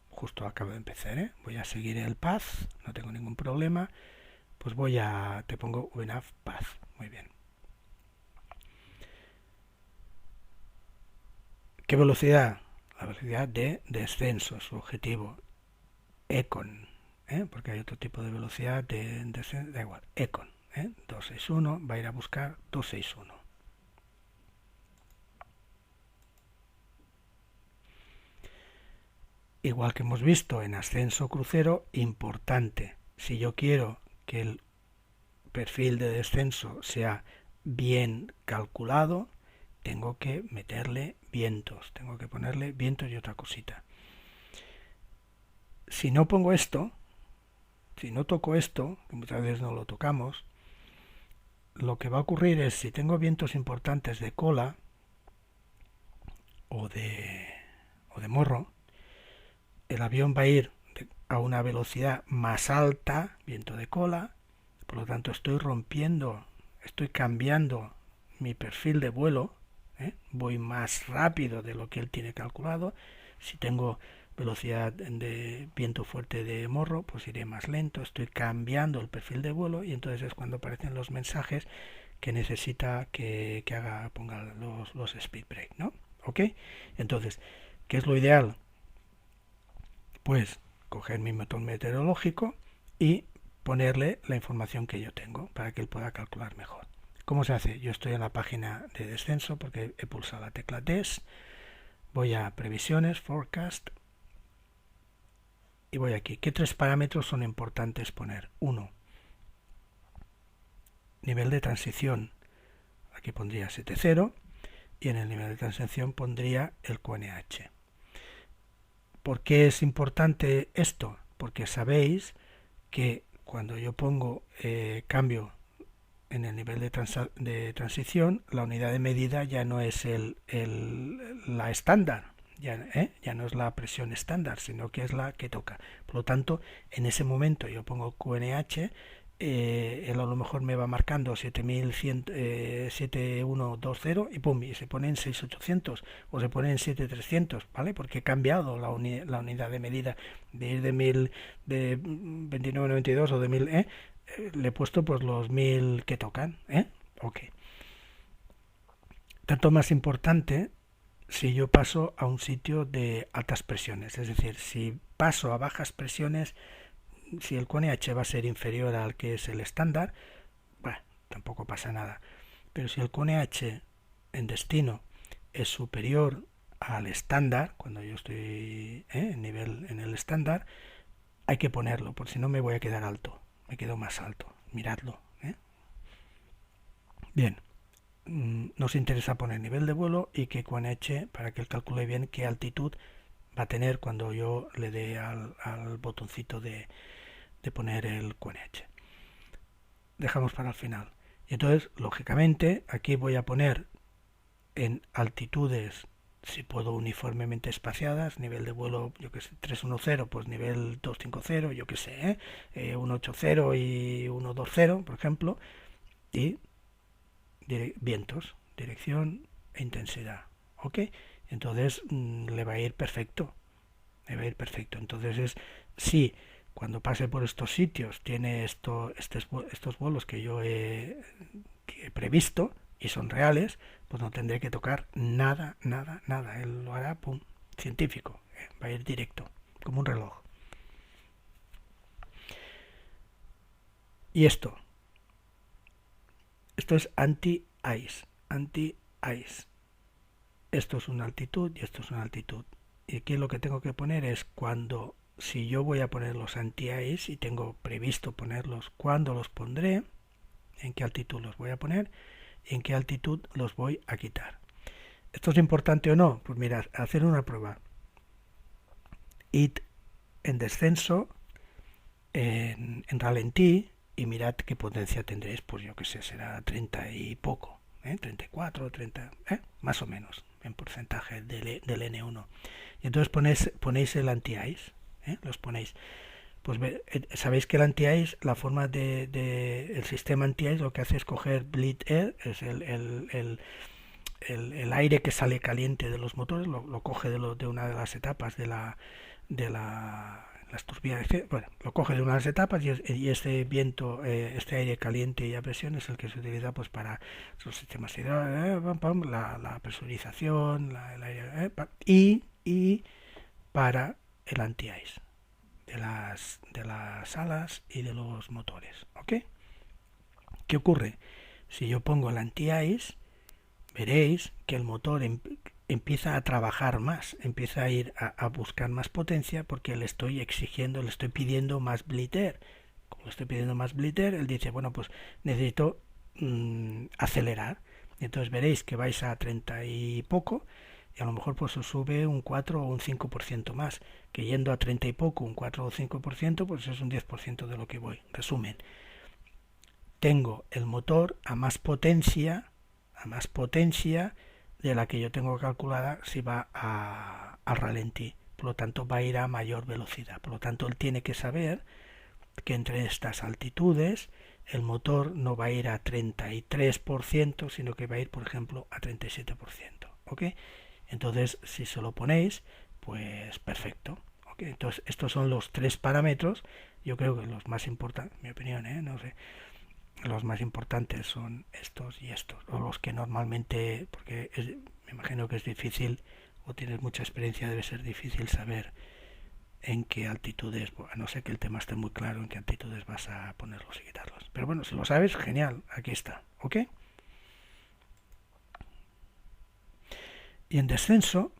justo acabo de empezar, voy a seguir el path, no tengo ningún problema, pues te pongo VNAV path, muy bien. ¿Qué velocidad? La velocidad de descenso, su objetivo, econ, porque hay otro tipo de velocidad de descenso, da igual, econ, 261, va a ir a buscar 261. Igual que hemos visto en ascenso crucero, importante, si yo quiero que el perfil de descenso sea bien calculado, tengo que meterle vientos, tengo que ponerle vientos y otra cosita. Si no pongo esto, si no toco esto, que muchas veces no lo tocamos, lo que va a ocurrir es, si tengo vientos importantes de cola o de morro, el avión va a ir a una velocidad más alta, viento de cola, por lo tanto estoy cambiando mi perfil de vuelo, voy más rápido de lo que él tiene calculado. Si tengo velocidad de viento fuerte de morro, pues iré más lento, estoy cambiando el perfil de vuelo y entonces es cuando aparecen los mensajes que necesita que ponga los speed break, ¿no? ¿Ok? Entonces, ¿qué es lo ideal? Pues coger mi motor meteorológico y ponerle la información que yo tengo para que él pueda calcular mejor. ¿Cómo se hace? Yo estoy en la página de descenso porque he pulsado la tecla DES, voy a previsiones, forecast y voy aquí. ¿Qué tres parámetros son importantes poner? 1. Nivel de transición. Aquí pondría 7.0 y en el nivel de transición pondría el QNH. ¿Por qué es importante esto? Porque sabéis que cuando yo pongo cambio en el nivel de transición, la unidad de medida ya no es la estándar, ya no es la presión estándar, sino que es la que toca. Por lo tanto, en ese momento yo pongo QNH, él a lo mejor me va marcando 7120 y pum, y se pone en 6800 o se pone en 7300, ¿vale? Porque he cambiado la unidad de medida de ir de 2992 o de 1000, le he puesto pues los 1000 que tocan, ok. Tanto más importante si yo paso a un sitio de altas presiones, es decir, si paso a bajas presiones, si el QNH va a ser inferior al que es el estándar, bueno, tampoco pasa nada. Pero si el QNH en destino es superior al estándar, cuando yo estoy en el estándar, hay que ponerlo, porque si no me voy a quedar alto, me quedo más alto, miradlo. Bien, nos interesa poner nivel de vuelo y que QNH, para que él calcule bien qué altitud va a tener cuando yo le dé al botoncito de poner el QNH. Dejamos para el final. Y entonces, lógicamente, aquí voy a poner en altitudes, si puedo, uniformemente espaciadas, nivel de vuelo, yo que sé, 310, pues nivel 250, yo que sé, 180 y 120, por ejemplo, y vientos, dirección e intensidad. ¿Ok? Entonces le va a ir perfecto. Le va a ir perfecto. Entonces si cuando pase por estos sitios tiene estos vuelos que yo he previsto y son reales, pues no tendré que tocar nada, nada, nada. Él lo hará, pum, científico. Va a ir directo, como un reloj. Y esto es anti-ice. Anti-ice. Esto es una altitud y esto es una altitud. Y aquí lo que tengo que poner es si yo voy a poner los anti-ice y tengo previsto ponerlos, cuándo los pondré, en qué altitud los voy a poner y en qué altitud los voy a quitar. ¿Esto es importante o no? Pues mirad, hacer una prueba. Id en descenso, en ralentí, y mirad qué potencia tendréis, pues yo que sé, será 30 y poco, 34, 30, más o menos, en porcentaje del N1. Y entonces ponéis el anti-ice, los ponéis. Pues sabéis que el anti-ice, la forma el sistema anti-ice lo que hace es coger bleed air, es el aire que sale caliente de los motores, lo coge de una de las etapas las turbinas, bueno, lo coge de una de las etapas y este viento, este aire caliente y a presión es el que se utiliza pues para los sistemas hidráulicos, la presurización, el aire, y para el anti-ice de las alas y de los motores, ¿ok? ¿Qué ocurre? Si yo pongo el anti-ice, veréis que el motor empieza a trabajar más, empieza a ir a buscar más potencia porque le estoy exigiendo, le estoy pidiendo más bleed air. Como le estoy pidiendo más bleed air, él dice, bueno, pues necesito acelerar. Y entonces veréis que vais a 30 y poco y a lo mejor pues os sube un 4 o un 5% más, que yendo a 30 y poco, un 4 o 5%, pues es un 10% de lo que voy. Resumen, tengo el motor a más potencia de la que yo tengo calculada si va a ralentí. Por lo tanto, va a ir a mayor velocidad. Por lo tanto, él tiene que saber que entre estas altitudes el motor no va a ir a 33%, sino que va a ir, por ejemplo, a 37%. ¿Ok? Entonces, si se lo ponéis, pues perfecto. ¿Ok? Entonces, estos son los 3 parámetros. Yo creo que los más importantes, en mi opinión, no sé, los más importantes son estos y estos, o los que normalmente, porque me imagino que es difícil, o tienes mucha experiencia, debe ser difícil saber en qué altitudes, a no ser que el tema esté muy claro, en qué altitudes vas a ponerlos y quitarlos. Pero bueno, si lo sabes, genial, aquí está, ¿ok? Y en descenso,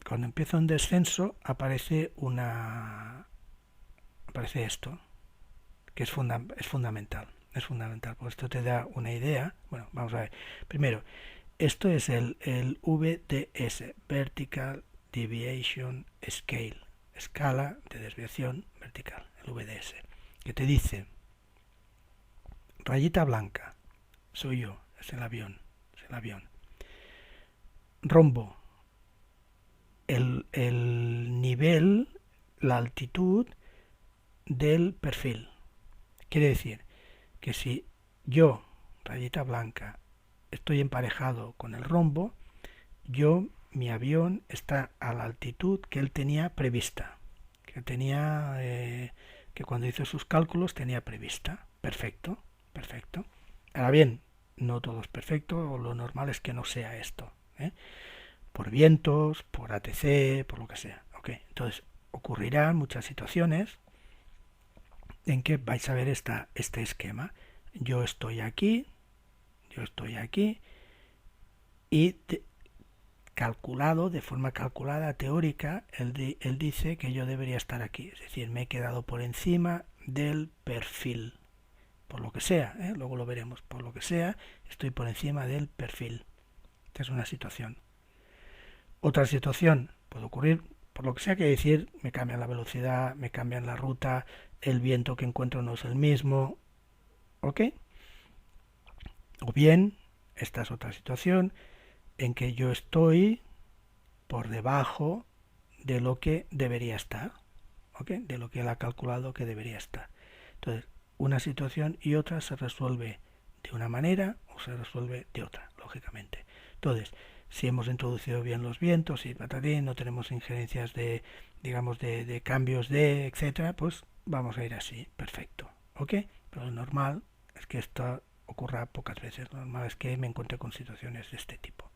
cuando empiezo en descenso, aparece esto, que es fundamental. Es fundamental, porque esto te da una idea. Bueno, vamos a ver. Primero, esto es el VDS, Vertical Deviation Scale, escala de desviación vertical, el VDS, que te dice, rayita blanca, soy yo, es el avión, Rombo, el nivel, la altitud del perfil. Quiere decir que si yo, rayita blanca, estoy emparejado con el rombo, mi avión está a la altitud que él tenía prevista, que cuando hizo sus cálculos tenía prevista. Perfecto. Ahora bien, no todo es perfecto, o lo normal es que no sea esto, por vientos, por ATC, por lo que sea. Okay. Entonces, ocurrirán muchas situaciones en que vais a ver este esquema. Yo estoy aquí y calculado, de forma calculada, teórica, él dice que yo debería estar aquí. Es decir, me he quedado por encima del perfil. Por lo que sea, luego lo veremos. Por lo que sea, estoy por encima del perfil. Esta es una situación. Otra situación puede ocurrir, por lo que sea, que decir, me cambian la velocidad, me cambian la ruta, el viento que encuentro no es el mismo, ¿ok? O bien, esta es otra situación en que yo estoy por debajo de lo que debería estar, ¿ok? De lo que él ha calculado que debería estar. Entonces, una situación y otra se resuelve de una manera o se resuelve de otra, lógicamente. Entonces, si hemos introducido bien los vientos y patatín, no tenemos injerencias de cambios de, etcétera, pues vamos a ir así, perfecto, ¿ok? Pero lo normal es que esto ocurra pocas veces, lo normal es que me encuentre con situaciones de este tipo.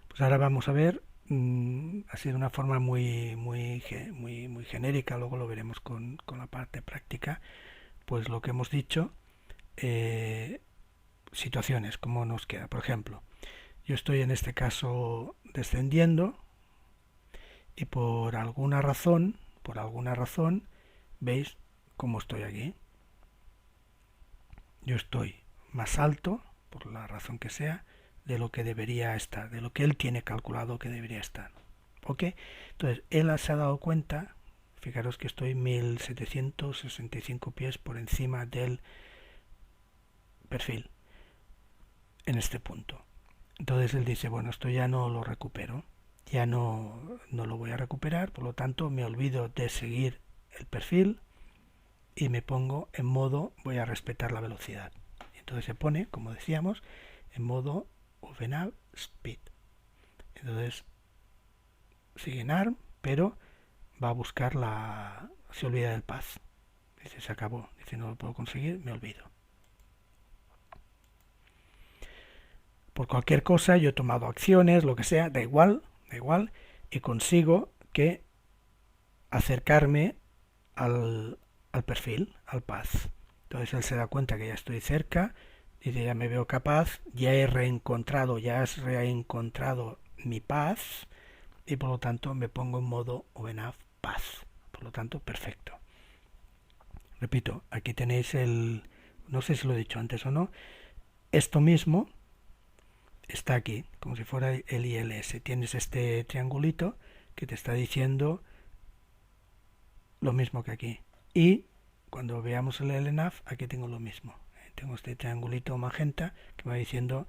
Pues ahora vamos a ver, así de una forma muy genérica, luego lo veremos con la parte práctica, pues lo que hemos dicho, situaciones, como nos queda. Por ejemplo, yo estoy en este caso descendiendo y por alguna razón, veis cómo estoy aquí. Yo estoy más alto, por la razón que sea, de lo que debería estar, de lo que él tiene calculado que debería estar. ¿Ok? Entonces, él se ha dado cuenta, fijaros que estoy 1765 pies por encima del perfil. en este punto. Entonces él dice, bueno, esto ya no lo recupero, ya no lo voy a recuperar, por lo tanto me olvido de seguir el perfil y me pongo en modo voy a respetar la velocidad. Entonces se pone, como decíamos, en modo VNAV Speed. Entonces sigue en ARM, pero va a buscar se olvida del path. Dice, se acabó. Dice, no lo puedo conseguir, me olvido. Por cualquier cosa, yo he tomado acciones, lo que sea, da igual, y consigo que acercarme al perfil, al path. Entonces él se da cuenta que ya estoy cerca, dice, ya me veo capaz, ya has reencontrado mi path, y por lo tanto me pongo en modo OpenAV Path. Por lo tanto, perfecto. Repito, aquí tenéis no sé si lo he dicho antes o no, esto mismo está aquí, como si fuera el ILS. Tienes este triangulito que te está diciendo lo mismo que aquí. Y cuando veamos el LNAV, aquí tengo lo mismo. Tengo este triangulito magenta que me va diciendo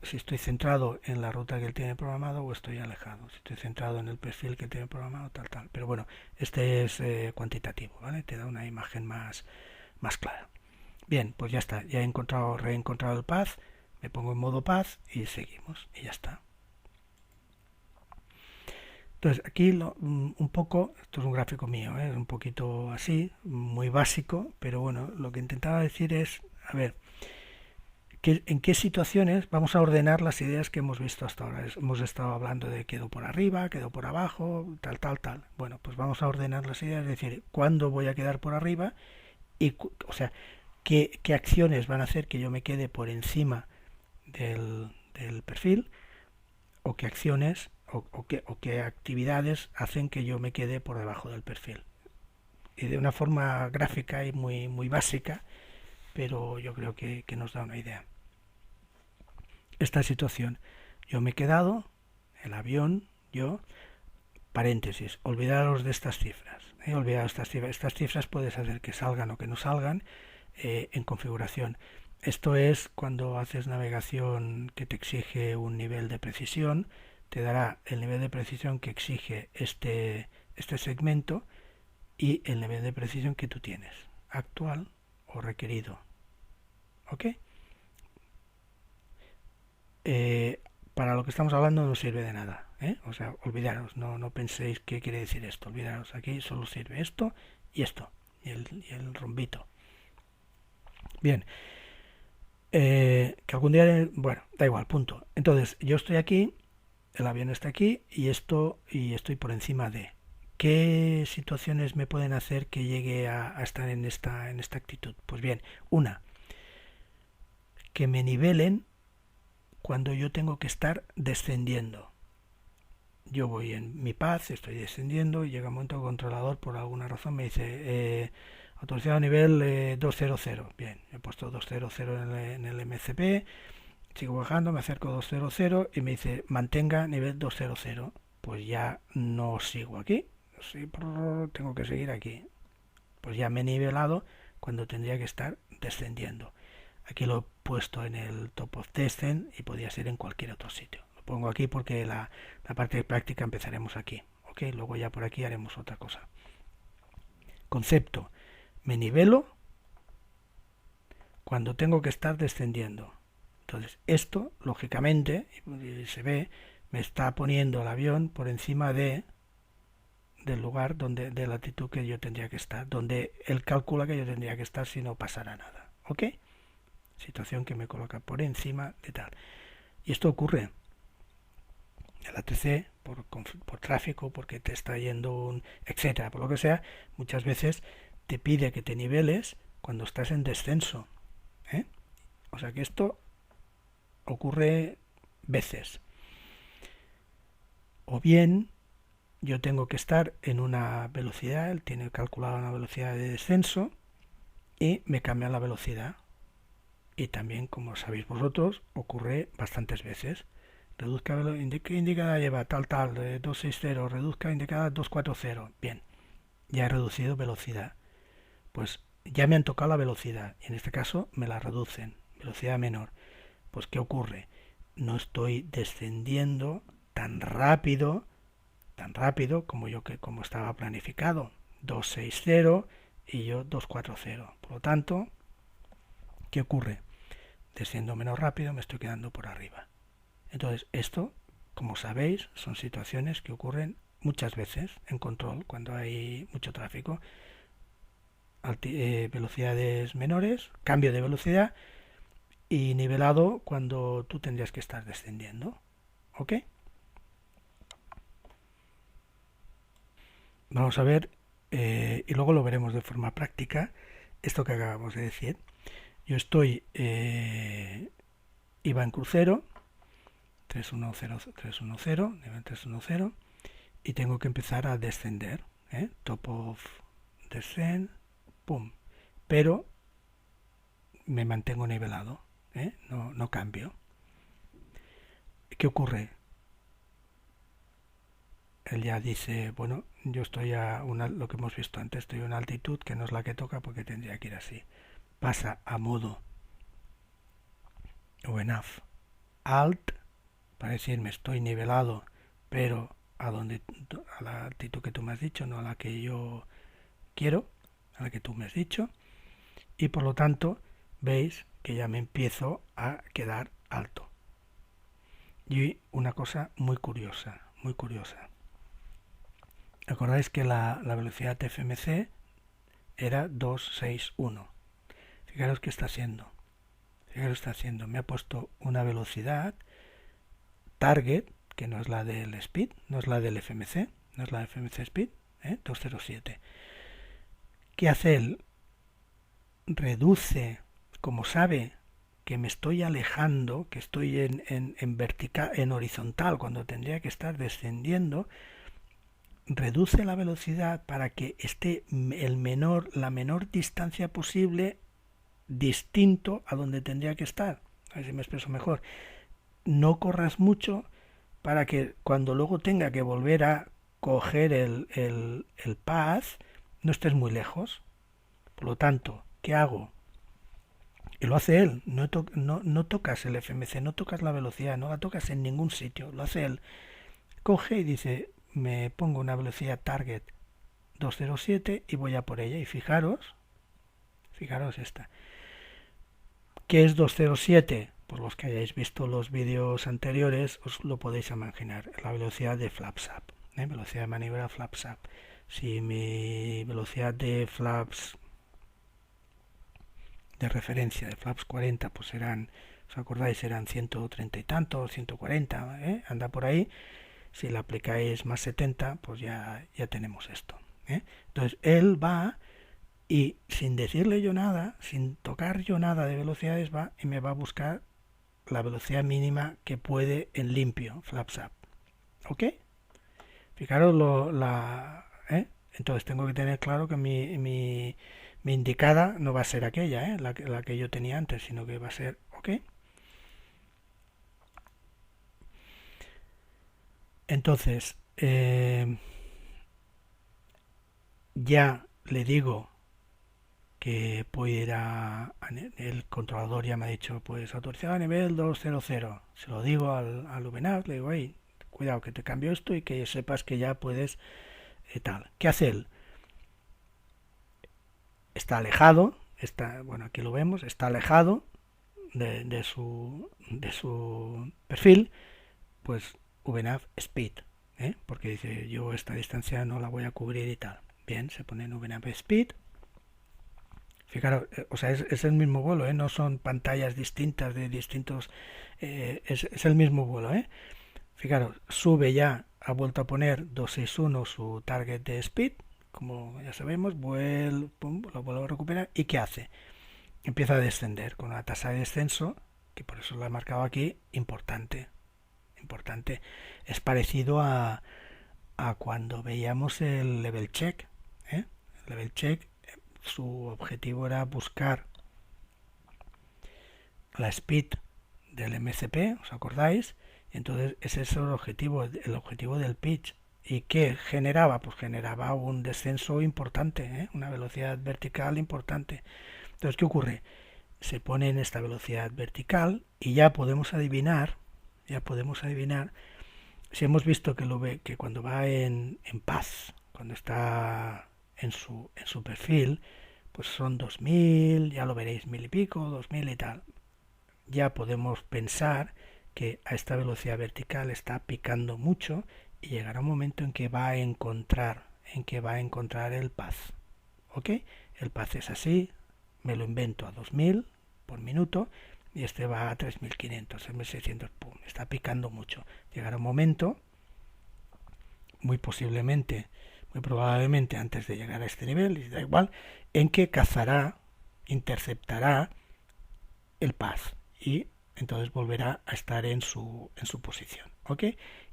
si estoy centrado en la ruta que él tiene programado o estoy alejado. Si estoy centrado en el perfil que tiene programado, tal. Pero bueno, este es cuantitativo, ¿vale? Te da una imagen más clara. Bien, pues ya está. Ya reencontrado el path. Me pongo en modo path y seguimos. Y ya está. Entonces, aquí un poco, esto es un gráfico mío, es un poquito así, muy básico, pero bueno, lo que intentaba decir es, a ver, en qué situaciones vamos a ordenar las ideas que hemos visto hasta ahora. Hemos estado hablando de quedo por arriba, quedo por abajo, tal. Bueno, pues vamos a ordenar las ideas, es decir, cuándo voy a quedar por arriba y, o sea, qué acciones van a hacer que yo me quede por encima del perfil o qué acciones o qué actividades hacen que yo me quede por debajo del perfil. Y de una forma gráfica y muy básica, pero yo creo que nos da una idea. Esta situación, yo me he quedado, el avión, paréntesis, olvidaros de estas cifras. Olvidaros estas cifras. Estas cifras puedes hacer que salgan o que no salgan en configuración. Esto es cuando haces navegación que te exige un nivel de precisión, te dará el nivel de precisión que exige este segmento y el nivel de precisión que tú tienes, actual o requerido. ¿Ok? Para lo que estamos hablando no sirve de nada. O sea, olvidaros, no penséis qué quiere decir esto. Olvidaros, aquí solo sirve esto y esto, y el rombito. Bien. Que algún día, bueno, da igual, punto. Entonces, yo estoy aquí, el avión está aquí y estoy por encima de. ¿Qué situaciones me pueden hacer que llegue a estar en esta actitud? Pues bien, una, que me nivelen cuando yo tengo que estar descendiendo. Yo voy en mi path, estoy descendiendo y llega un momento que el controlador por alguna razón me dice autorizado a nivel 200. Bien, he puesto 200 en el MCP, sigo bajando, me acerco a 200 y me dice mantenga nivel 200. Pues ya no sigo aquí, sí, tengo que seguir aquí. Pues ya me he nivelado cuando tendría que estar descendiendo. Aquí lo he puesto en el top of descent y podría ser en cualquier otro sitio. Lo pongo aquí porque la parte de práctica empezaremos aquí. ¿Ok? Luego ya por aquí haremos otra cosa. Concepto. Me nivelo cuando tengo que estar descendiendo. Entonces, esto, lógicamente, se ve, me está poniendo el avión por encima del lugar de la altitud que yo tendría que estar, donde él calcula que yo tendría que estar si no pasara nada. ¿Ok? Situación que me coloca por encima de tal. Y esto ocurre el ATC por tráfico, porque te está yendo etcétera, por lo que sea, muchas veces te pide que te niveles cuando estás en descenso. O sea que esto ocurre veces. O bien yo tengo que estar en una velocidad, él tiene calculada una velocidad de descenso y me cambia la velocidad. Y también, como sabéis vosotros, ocurre bastantes veces. Reduzca indicada lleva tal 260, reduzca indicada 240. Bien, ya he reducido velocidad. Pues ya me han tocado la velocidad y en este caso me la reducen, velocidad menor. Pues ¿qué ocurre? No estoy descendiendo tan rápido como estaba planificado. 260 y yo 240. Por lo tanto, ¿qué ocurre? Desciendo menos rápido, me estoy quedando por arriba. Entonces, esto, como sabéis, son situaciones que ocurren muchas veces en control cuando hay mucho tráfico. Velocidades menores, cambio de velocidad y nivelado cuando tú tendrías que estar descendiendo. ¿Ok? Vamos a ver, y luego lo veremos de forma práctica, esto que acabamos de decir. Yo iba en crucero, 310, nivel 310, y tengo que empezar a descender. Top of descend, pum. Pero me mantengo nivelado, no cambio. ¿Qué ocurre? Él ya dice, bueno, yo estoy lo que hemos visto antes, estoy a una altitud que no es la que toca porque tendría que ir así. Pasa a modo o enough alt para decirme estoy nivelado, pero a la altitud que tú me has dicho, no a la que yo quiero, a la que tú me has dicho, y por lo tanto veis que ya me empiezo a quedar alto. Y una cosa muy curiosa, muy curiosa. ¿Acordáis que la velocidad FMC era 261? Fijaros qué está haciendo. Me ha puesto una velocidad target, que no es la del speed, no es la del FMC, no es la FMC speed, 207. ¿Qué hace él? Reduce, como sabe que me estoy alejando, que estoy en vertical, en horizontal, cuando tendría que estar descendiendo, reduce la velocidad para que esté la menor distancia posible distinto a donde tendría que estar. A ver si me expreso mejor. No corras mucho para que cuando luego tenga que volver a coger el path no estés muy lejos. Por lo tanto, ¿qué hago? Y lo hace él, no tocas el FMC, no tocas la velocidad, no la tocas en ningún sitio, lo hace él. Coge y dice, me pongo una velocidad target 207 y voy a por ella. Y fijaros esta. ¿Qué es 207? Por los que hayáis visto los vídeos anteriores, os lo podéis imaginar. La velocidad de flaps up, velocidad de maniobra flaps up. Si mi velocidad de flaps de referencia de flaps 40, pues ¿os acordáis? Eran 130 y tantos, 140, anda por ahí. Si le aplicáis más 70, pues ya tenemos esto. Entonces él va y sin decirle yo nada, sin tocar yo nada de velocidades, va y me va a buscar la velocidad mínima que puede en limpio, flaps up. ¿Ok? Fijaros entonces tengo que tener claro que mi indicada no va a ser aquella, la que yo tenía antes, sino que va a ser, ¿ok? Entonces, ya le digo que puede ir el controlador ya me ha dicho, pues autorizado a nivel 200. Se lo digo al VNAV, le digo, hey, cuidado que te cambio esto y que sepas que ya puedes tal. ¿Qué hace él? Está alejado, bueno, aquí lo vemos, está alejado de su perfil, pues VNAV speed, porque dice yo esta distancia no la voy a cubrir y tal. Bien, se pone en VNAV speed. Fijaros, o sea, es el mismo vuelo, no son pantallas distintas de distintos, es el mismo vuelo. Fijaros, sube ya, ha vuelto a poner 261 su target de speed, como ya sabemos, lo vuelve a recuperar. ¿Y qué hace? Empieza a descender con una tasa de descenso, que por eso la he marcado aquí, importante. Es parecido a cuando veíamos el level check. El level check, su objetivo era buscar la speed del MCP, ¿os acordáis? Entonces ese es el objetivo del pitch. ¿Y qué generaba? Pues generaba un descenso importante, una velocidad vertical importante. Entonces, ¿qué ocurre? se pone en esta velocidad vertical y ya podemos adivinar si hemos visto que que cuando va en paz, cuando está en su perfil, pues son 2000, ya lo veréis, 1000 y pico, 2000 y tal. Ya podemos pensar que a esta velocidad vertical está picando mucho y llegará un momento en que va a encontrar, el paz. ¿Ok? El paz es así, me lo invento a 2000 por minuto y este va a 3500, 1600, pum, está picando mucho. Llegará un momento, muy posiblemente, muy probablemente antes de llegar a este nivel, y da igual, en que cazará, interceptará el paz y entonces volverá a estar en su posición. ¿Ok?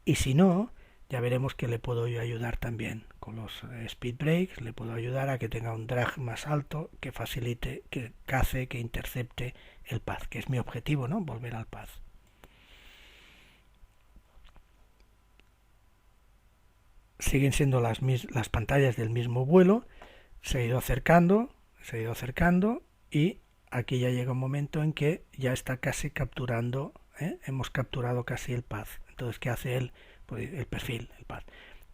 Y si no, ya veremos que le puedo yo ayudar también con los speed breaks, le puedo ayudar a que tenga un drag más alto, que facilite, que cace, que intercepte el path, que es mi objetivo, ¿no? Volver al path. Siguen siendo las pantallas del mismo vuelo, se ha ido acercando, y aquí ya llega un momento en que ya está casi capturando, hemos capturado casi el path. Entonces, ¿qué hace él? Pues el perfil, el path.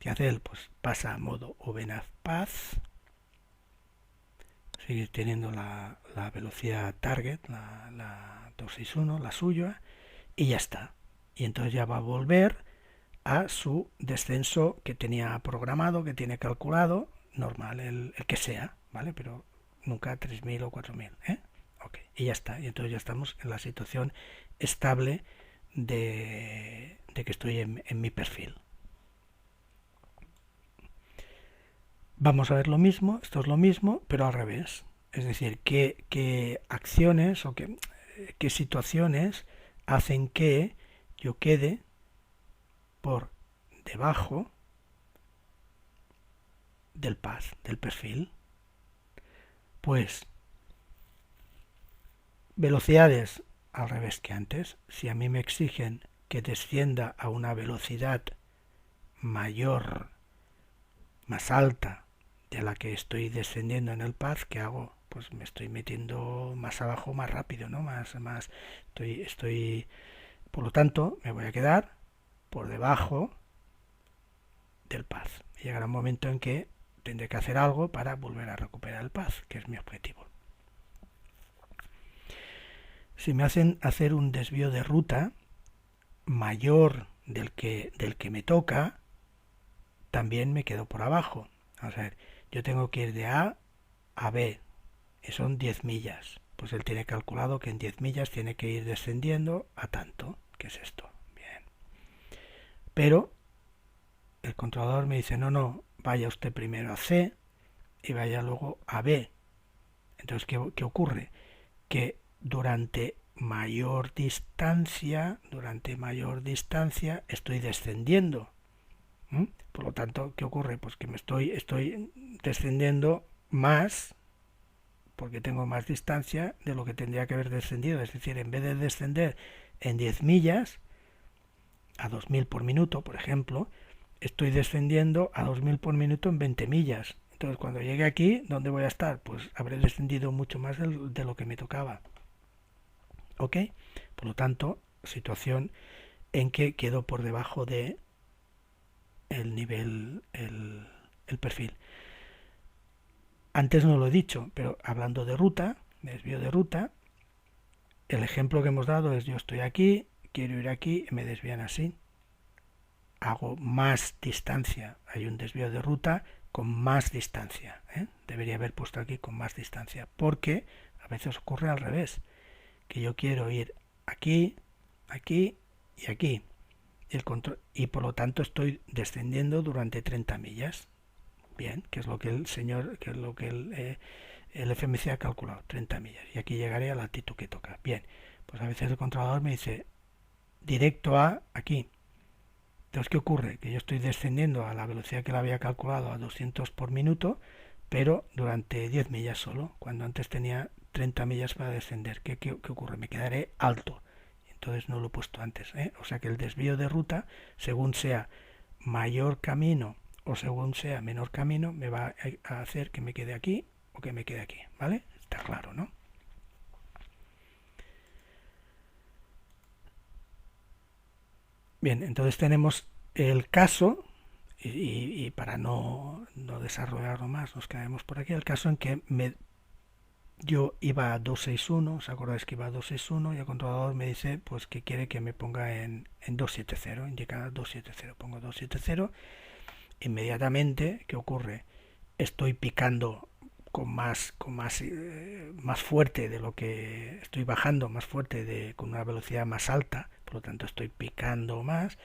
¿Qué hace él? Pues pasa a modo OpenAV Path, sigue teniendo la velocidad target, la 261, la suya, y ya está. Y entonces ya va a volver a su descenso que tenía programado, que tiene calculado, normal, el que sea, ¿vale? Pero nunca 3000 o 4000, ¿eh? Ok, y ya está. Y entonces ya estamos en la situación estable de que estoy en mi perfil. Vamos a ver lo mismo, esto es lo mismo, pero al revés. Es decir, qué acciones o qué situaciones hacen que yo quede por debajo del path, del perfil. Pues velocidades al revés que antes. Si a mí me exigen que descienda a una velocidad mayor, más alta de la que estoy descendiendo en el path, ¿qué hago? Pues me estoy metiendo más abajo, más rápido, ¿no? Por lo tanto, me voy a quedar por debajo del path. Llegará un momento en que tendré que hacer algo para volver a recuperar el path, que es mi objetivo. Si me hacen hacer un desvío de ruta mayor del que me toca, también me quedo por abajo. O sea, yo tengo que ir de A B, y son 10 millas. Pues él tiene calculado que en 10 millas tiene que ir descendiendo a tanto. ¿Qué es esto? Bien. Pero el controlador me dice, no, vaya usted primero a C y vaya luego a B. Entonces, ¿qué ocurre? Que durante mayor distancia estoy descendiendo. Por lo tanto, ¿qué ocurre? Pues que estoy descendiendo más porque tengo más distancia de lo que tendría que haber descendido. Es decir, en vez de descender en 10 millas, a 2000 por minuto, por ejemplo, estoy descendiendo a 2000 por minuto en 20 millas. Entonces, cuando llegue aquí, ¿dónde voy a estar? Pues habré descendido mucho más de lo que me tocaba. ¿Ok? Por lo tanto, situación en que quedo por debajo de el nivel, el perfil. Antes no lo he dicho, pero hablando de ruta, desvío de ruta, el ejemplo que hemos dado es yo estoy aquí, quiero ir aquí y me desvían así. Hago más distancia, hay un desvío de ruta con más distancia. Debería haber puesto aquí con más distancia, porque a veces ocurre al revés, que yo quiero ir aquí, aquí y aquí. Y por lo tanto estoy descendiendo durante 30 millas. Bien, que es lo que el FMC ha calculado, 30 millas. Y aquí llegaré a la altitud que toca. Bien, pues a veces el controlador me dice directo a aquí. Entonces, ¿qué ocurre? Que yo estoy descendiendo a la velocidad que le había calculado a 200 por minuto, pero durante 10 millas solo, cuando antes tenía 30 millas para descender. ¿Qué ocurre? Me quedaré alto. Entonces no lo he puesto antes. O sea que el desvío de ruta, según sea mayor camino o según sea menor camino, me va a hacer que me quede aquí o que me quede aquí. ¿Vale? Está claro, ¿no? Bien, entonces tenemos el caso, y para no desarrollarlo más, nos quedamos por aquí, el caso en que yo iba a 261, ¿os acordáis que iba a 261? Y el controlador me dice pues que quiere que me ponga en 270, indicada 270. Pongo 270, inmediatamente, ¿qué ocurre? Estoy picando más fuerte de lo que estoy bajando, más fuerte con una velocidad más alta, por lo tanto estoy picando más,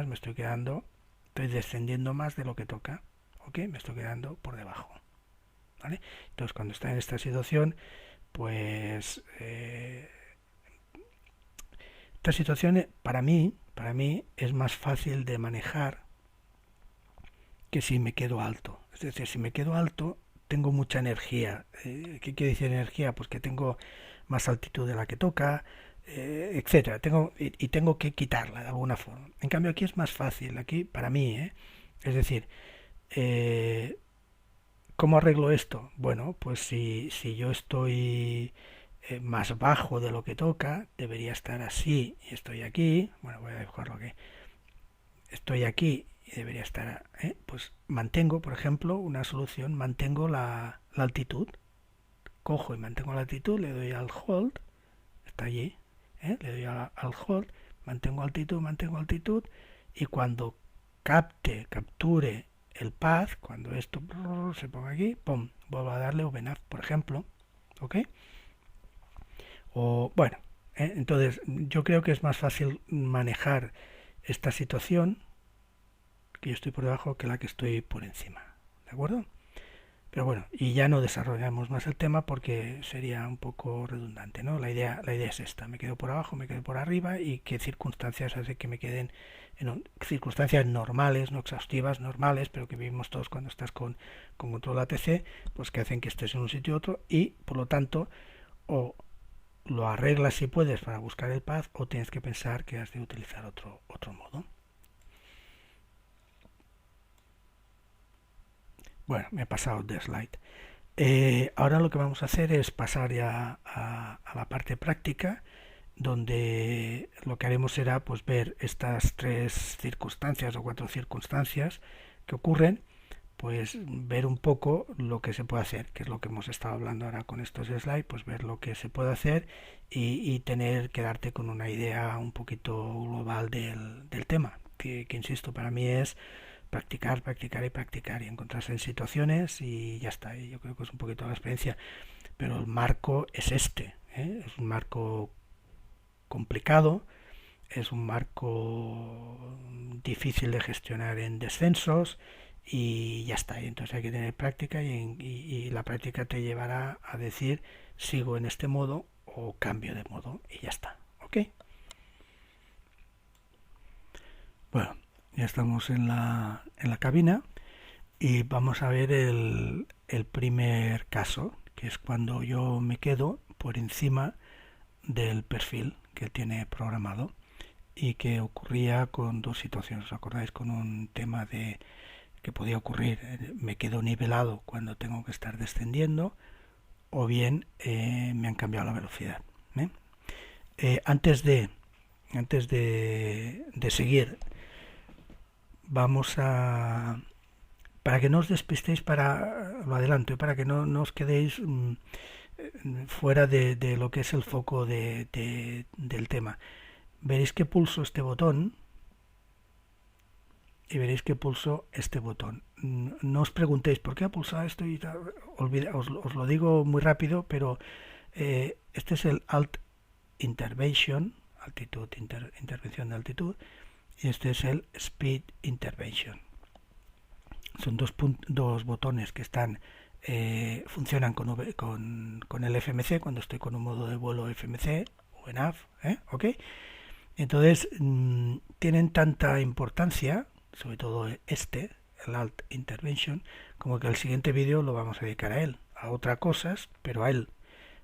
me estoy quedando, estoy descendiendo más de lo que toca, ¿ok? Me estoy quedando por debajo, ¿vale? Entonces cuando está en esta situación, pues esta situación para mí es más fácil de manejar que si me quedo alto. Es decir, si me quedo alto, tengo mucha energía. ¿Qué quiere decir energía? Pues que tengo más altitud de la que toca, etcétera. Y tengo que quitarla de alguna forma. En cambio, aquí es más fácil, aquí para mí, ¿eh? Es decir, eh, ¿cómo arreglo esto? Bueno, pues si yo estoy más bajo de lo que toca, debería estar así y estoy aquí. Bueno, voy a dejarlo aquí. Estoy aquí y debería estar, pues mantengo, por ejemplo, una solución, mantengo la altitud, cojo y mantengo la altitud, le doy al hold, está allí, le doy al hold, mantengo altitud, y cuando capture el path, cuando esto se ponga aquí, pum, vuelvo a darle VNAV, por ejemplo, ¿ok? O bueno, entonces yo creo que es más fácil manejar esta situación que yo estoy por debajo que la que estoy por encima, ¿de acuerdo? Pero bueno, y ya no desarrollamos más el tema porque sería un poco redundante, ¿no? La idea es esta, me quedo por abajo, me quedo por arriba, y qué circunstancias hace que me queden circunstancias normales, no exhaustivas, normales, pero que vivimos todos cuando estás con control ATC, pues que hacen que estés en un sitio u otro, y por lo tanto o lo arreglas si puedes para buscar el path, o tienes que pensar que has de utilizar otro modo. Bueno, me he pasado de slide. Ahora lo que vamos a hacer es pasar ya a la parte práctica, donde lo que haremos será pues ver estas tres circunstancias o cuatro circunstancias que ocurren, pues ver un poco lo que se puede hacer, que es lo que hemos estado hablando ahora con estos slides, pues ver lo que se puede hacer, y quedarte con una idea un poquito global del tema, que insisto, para mí es practicar, practicar y practicar, y encontrarse en situaciones y ya está. Y yo creo que es un poquito la experiencia, pero el marco es este, ¿eh? Es un marco complicado, es un marco difícil de gestionar en descensos, y ya está. Y entonces hay que tener práctica, y la práctica te llevará a decir sigo en este modo o cambio de modo, y ya está. ¿Ok? Bueno, ya estamos en la cabina. Y vamos a ver el primer caso, que es cuando yo me quedo por encima del perfil que tiene programado, y que ocurría con dos situaciones. ¿Os acordáis? Con un tema de que podía ocurrir, me quedo nivelado cuando tengo que estar descendiendo, o bien me han cambiado la velocidad. ¿eh? Antes de seguir, vamos a, para que no os despistéis, lo adelanto, para que no os quedéis fuera de lo que es el foco del tema. Veréis que pulso este botón y veréis que pulso este botón. No os preguntéis por qué ha pulsado esto, y os lo digo muy rápido, pero este es el Alt Intervention, intervención de altitud, y este es el Speed Intervention. Son dos botones que funcionan con el FMC cuando estoy con un modo de vuelo FMC o en AV, ¿ok? Entonces tienen tanta importancia, sobre todo el Alt Intervention, como que el siguiente vídeo lo vamos a dedicar a él, a otras cosas, pero a él,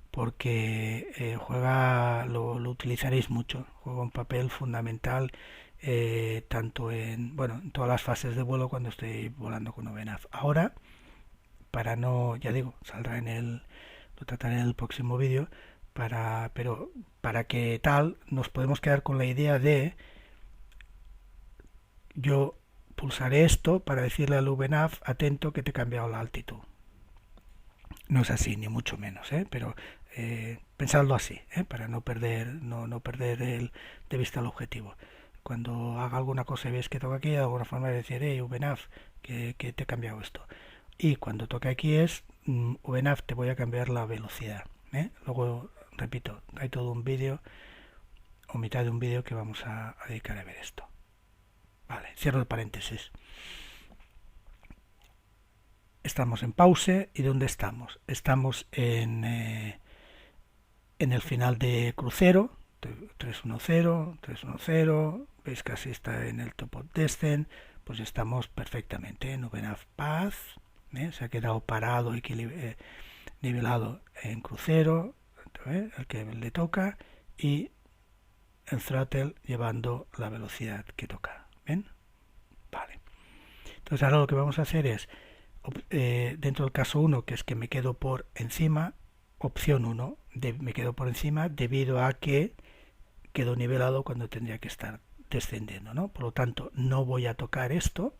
porque lo utilizaréis mucho, juega un papel fundamental, tanto en todas las fases de vuelo cuando estoy volando con OpenAV. Ahora, ya digo, lo trataré en el próximo vídeo, pero para que nos podemos quedar con la idea de yo pulsaré esto para decirle al VNAV, atento que te he cambiado la altitud. No es así, ni mucho menos, pero pensadlo así, para no perder de vista el objetivo. Cuando haga alguna cosa y veis que toca aquí, de alguna forma de decir, hey, VNAV, que te he cambiado esto. Y cuando toque aquí es, VNAV, te voy a cambiar la velocidad. Luego, repito, hay todo un vídeo o mitad de un vídeo que vamos a dedicar a ver esto. Vale, cierro el paréntesis. Estamos en pause. ¿Y dónde estamos? Estamos en el final de crucero, 310, 310, veis que así está en el top of descent, pues estamos perfectamente en VNAV Path, se ha quedado parado, nivelado en crucero, el que le toca, y el throttle llevando la velocidad que toca. ¿Ven? Vale. Entonces ahora lo que vamos a hacer es, dentro del caso 1, que es que me quedo por encima, opción 1, me quedo por encima debido a que quedo nivelado cuando tendría que estar descendiendo, ¿no? Por lo tanto, no voy a tocar esto.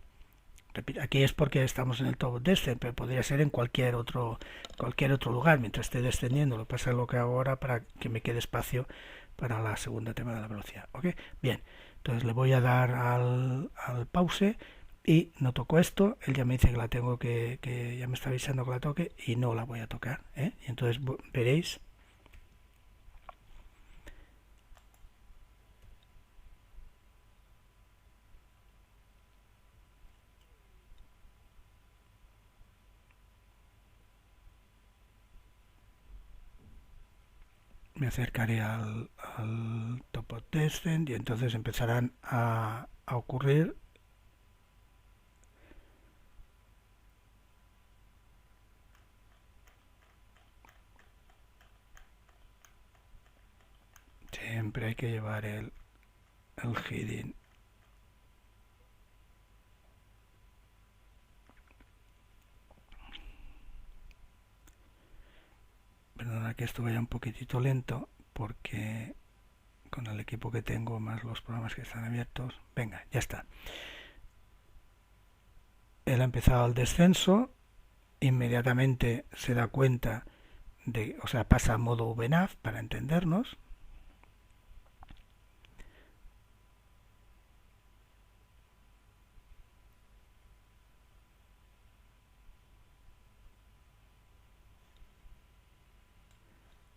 Aquí es porque estamos en el top descent, pero podría ser en cualquier otro lugar mientras esté descendiendo. Lo que pasa es lo que hago ahora para que me quede espacio para la segunda tema de la velocidad. ¿Ok? Bien, entonces le voy a dar al pause y no toco esto. Él ya me dice que la tengo que ya me está avisando que la toque y no la voy a tocar. Y entonces veréis. Me acercaré al top of descent y entonces empezarán a ocurrir siempre hay que llevar el heading. Perdona que esto vaya un poquitito lento porque con el equipo que tengo más los programas que están abiertos. Venga, ya está. Él ha empezado el descenso, inmediatamente se da cuenta o sea, pasa a modo VNAV para entendernos.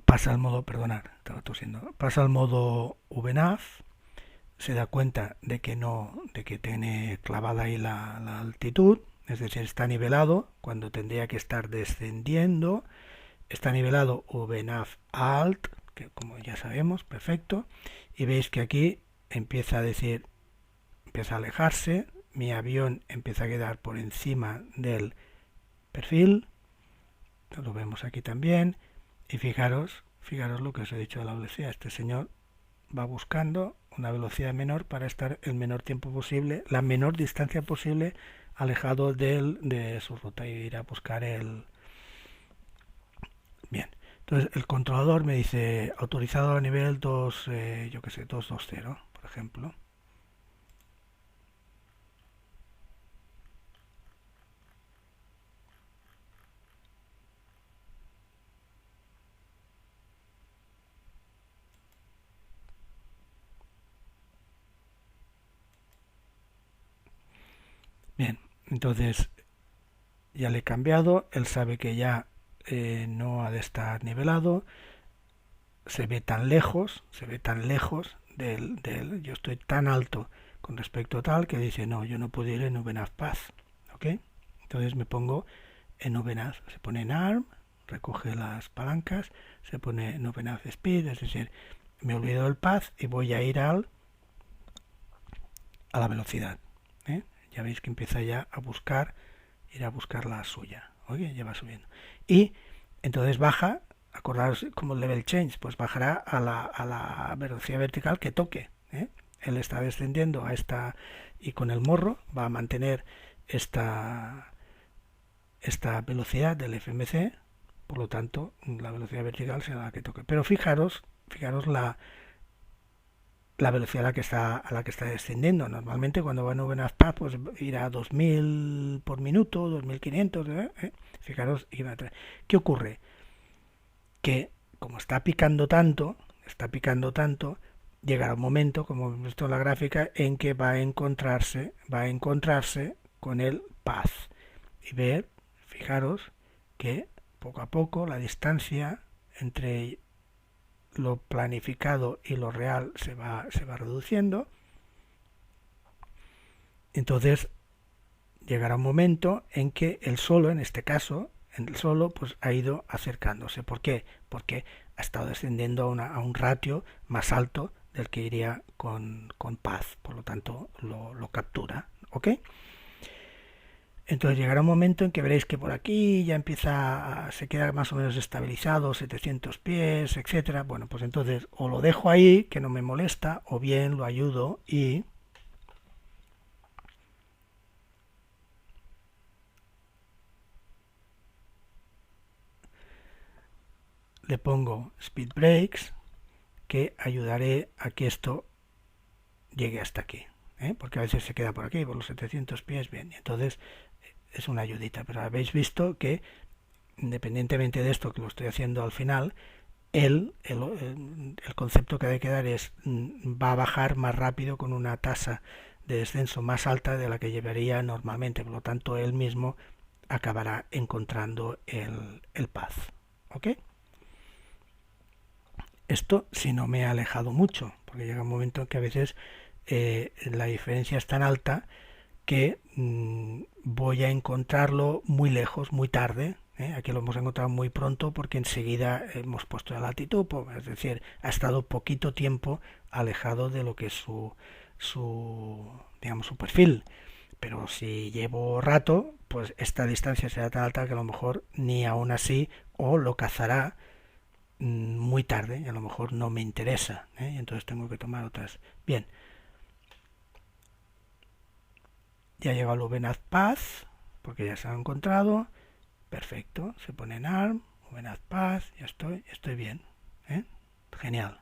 Pasa al modo, perdonad, estaba tosiendo, pasa al modo VNAV, se da cuenta de que tiene clavada ahí la altitud, es decir, está nivelado cuando tendría que estar descendiendo, está nivelado VNAV Alt, que como ya sabemos, perfecto, y veis que aquí empieza a decir, empieza a alejarse, mi avión empieza a quedar por encima del perfil, lo vemos aquí también, y fijaros lo que os he dicho de la velocidad. Este señor va buscando una velocidad menor para estar el menor tiempo posible, la menor distancia posible alejado de su ruta y ir a buscar el... Bien, entonces el controlador me dice autorizado a nivel 2, yo que sé, 220, por ejemplo. Bien, entonces ya le he cambiado, él sabe que ya no ha de estar nivelado, se ve tan lejos yo estoy tan alto con respecto a tal que dice, no, yo no puedo ir en VNAV Path, ¿ok? Entonces me pongo en VNAV, se pone en ARM, recoge las palancas, se pone en VNAV Speed, es decir, me olvido del path y voy a ir a la velocidad, ¿eh? Ya veis que empieza ya a buscar, ir a buscar la suya, oye, ya va subiendo. Y entonces baja, acordaros como el level change, pues bajará a la velocidad vertical que toque, ¿eh? Él está descendiendo a esta y con el morro va a mantener esta velocidad del FMC, por lo tanto la velocidad vertical será la que toque. Pero fijaros la la velocidad a la que está descendiendo. Normalmente cuando va en VNAV pues irá a 2000 por minuto, 2500, fijaros, ¿qué ocurre? Que como está picando tanto, llegará un momento, como hemos visto en la gráfica, en que va a encontrarse con el path. Y ver, fijaros, que poco a poco la distancia entre lo planificado y lo real se va reduciendo. Entonces llegará un momento en que el solo, en este caso, el solo pues ha ido acercándose. ¿Por qué? Porque ha estado descendiendo a un ratio más alto del que iría con path, por lo tanto lo captura. ¿Ok? Entonces llegará un momento en que veréis que por aquí ya se queda más o menos estabilizado, 700 pies, etcétera. Bueno, pues entonces o lo dejo ahí, que no me molesta, o bien lo ayudo y le pongo speed breaks, que ayudaré a que esto llegue hasta aquí. Porque a veces se queda por aquí, por los 700 pies, bien, entonces es una ayudita. Pero habéis visto que independientemente de esto, que lo estoy haciendo al final, el concepto que debe quedar es va a bajar más rápido con una tasa de descenso más alta de la que llevaría normalmente, por lo tanto él mismo acabará encontrando el path. ¿Ok? Esto si no me he alejado mucho, porque llega un momento en que a veces la diferencia es tan alta que voy a encontrarlo muy lejos, muy tarde. Aquí lo hemos encontrado muy pronto porque enseguida hemos puesto la latitud, es decir, ha estado poquito tiempo alejado de lo que es digamos, su perfil. Pero si llevo rato, pues esta distancia será tan alta que a lo mejor ni aún así o lo cazará muy tarde y a lo mejor no me interesa, y entonces tengo que tomar otras. Bien, ya llega el VNAV Path porque ya se ha encontrado. Perfecto, se pone en ARM, VNAV Path, ya estoy bien. Genial.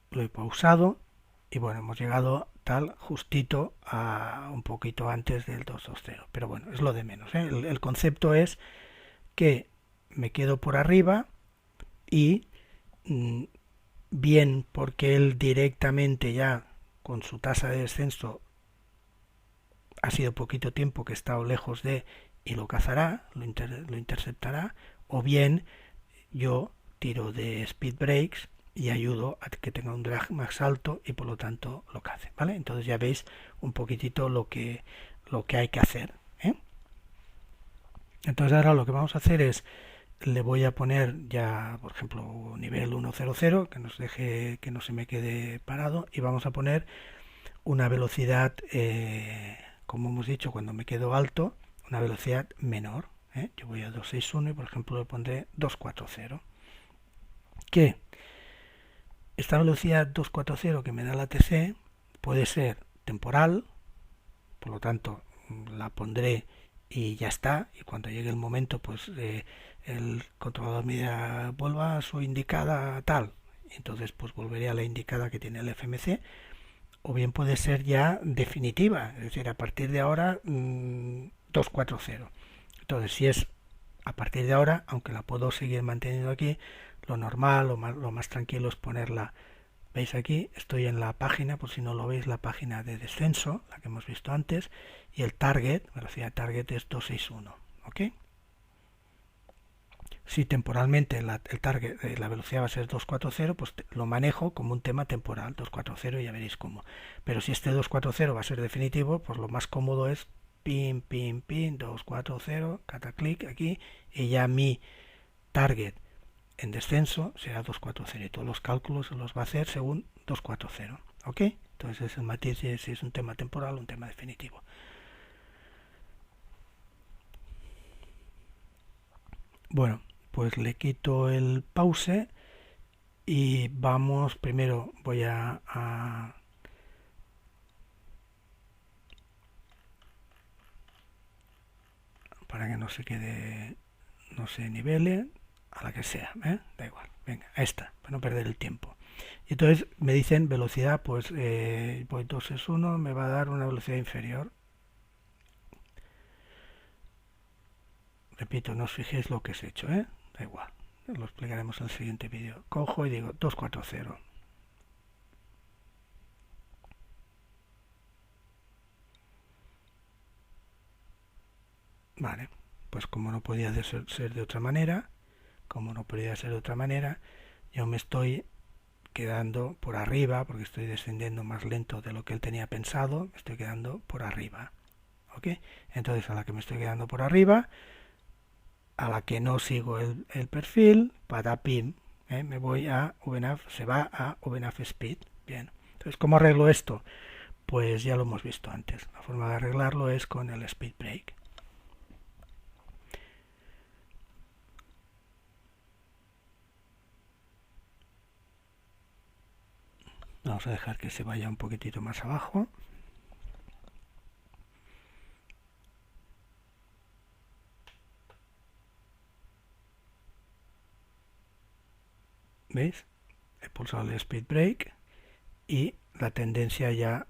Lo he pausado y bueno, hemos llegado tal justito a un poquito antes del 220. Pero bueno, es lo de menos. El concepto es que me quedo por arriba y bien porque él directamente ya con su tasa de descenso ha sido poquito tiempo que he estado lejos de y lo cazará, lo interceptará, o bien yo tiro de speed breaks y ayudo a que tenga un drag más alto y por lo tanto lo cace, ¿vale? Entonces ya veis un poquitito lo que hay que hacer, ¿eh? Entonces ahora lo que vamos a hacer es le voy a poner ya, por ejemplo, nivel 100, que nos deje que no se me quede parado, y vamos a poner una velocidad, como hemos dicho, cuando me quedo alto, una velocidad menor. Yo voy a 261 y por ejemplo le pondré 240. Que esta velocidad 240 que me da la TC puede ser temporal, por lo tanto la pondré y ya está, y cuando llegue el momento pues el controlador me dirá vuelva a su indicada tal, entonces pues volveré a la indicada que tiene el FMC, o bien puede ser ya definitiva, es decir, a partir de ahora 240. Entonces si es a partir de ahora, aunque la puedo seguir manteniendo aquí, lo normal, lo más tranquilo es ponerla. Veis aquí, estoy en la página, por si no lo veis, la página de descenso, la que hemos visto antes, y el target, velocidad target es 261. ¿Ok? Si temporalmente el target, la velocidad va a ser 240, pues lo manejo como un tema temporal, 240, y ya veréis cómo. Pero si este 240 va a ser definitivo, pues lo más cómodo es pin, pin, pin, 240, cataclic aquí, y ya mi target en descenso será 240 y todos los cálculos los va a hacer según 240. ¿Ok? Entonces es el matiz de si es un tema temporal o un tema definitivo. Bueno, pues le quito el pause y vamos, primero voy para que no se quede, no se nivele, a la que sea, da igual, venga, a esta, para no perder el tiempo. Y entonces me dicen velocidad, pues point 261 me va a dar una velocidad inferior. Repito, no os fijéis lo que os he hecho, da igual, lo explicaremos en el siguiente vídeo. Cojo y digo 240. Vale, pues como no podía ser de otra manera, yo me estoy quedando por arriba, porque estoy descendiendo más lento de lo que él tenía pensado, me estoy quedando por arriba. ¿Ok? Entonces a la que me estoy quedando por arriba, a la que no sigo el perfil, para pim, me voy a VNAV, se va a VNAV Speed. Bien, entonces ¿cómo arreglo esto? Pues ya lo hemos visto antes. La forma de arreglarlo es con el Speed Break. Vamos a dejar que se vaya un poquitito más abajo. ¿Veis? He pulsado el Speed Break y la tendencia ya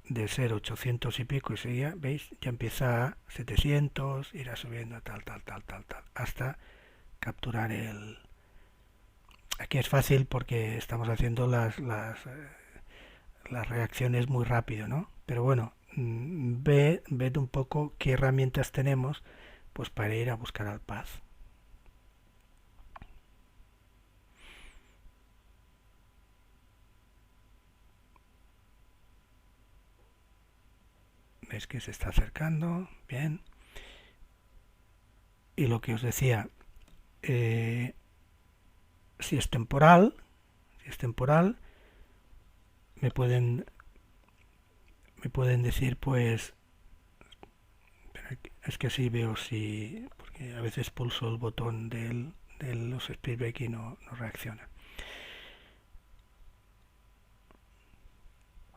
de ser 800 y pico y seguía, ¿veis? Ya empieza a 700, irá subiendo tal, hasta capturar el... Aquí es fácil porque estamos haciendo las reacciones muy rápido, ¿no? Pero bueno, ved un poco qué herramientas tenemos pues para ir a buscar al path. Veis que se está acercando, bien. Y lo que os decía, si es temporal, me pueden decir, pues, es que así veo si, porque a veces pulso el botón de los speed break y no reacciona.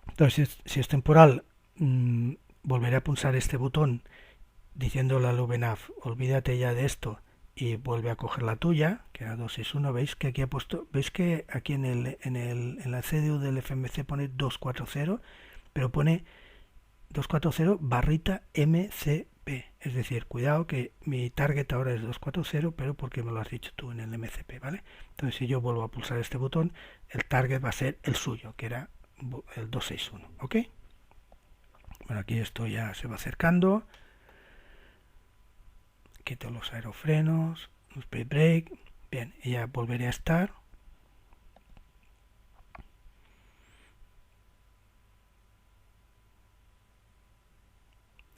Entonces, si es temporal, volveré a pulsar este botón diciéndole al VNAV, olvídate ya de esto y vuelve a coger la tuya, que era 261. Veis que aquí ha puesto, veis que aquí en la CDU del FMC pone 240, pero pone 240 barrita MCP. Es decir, cuidado que mi target ahora es 240, pero porque me lo has dicho tú en el MCP, ¿vale? Entonces si yo vuelvo a pulsar este botón, el target va a ser el suyo, que era el 261, ¿ok? Bueno, aquí esto ya se va acercando. Quito los aerofrenos, los speed brake. Bien, y ya volveré a estar.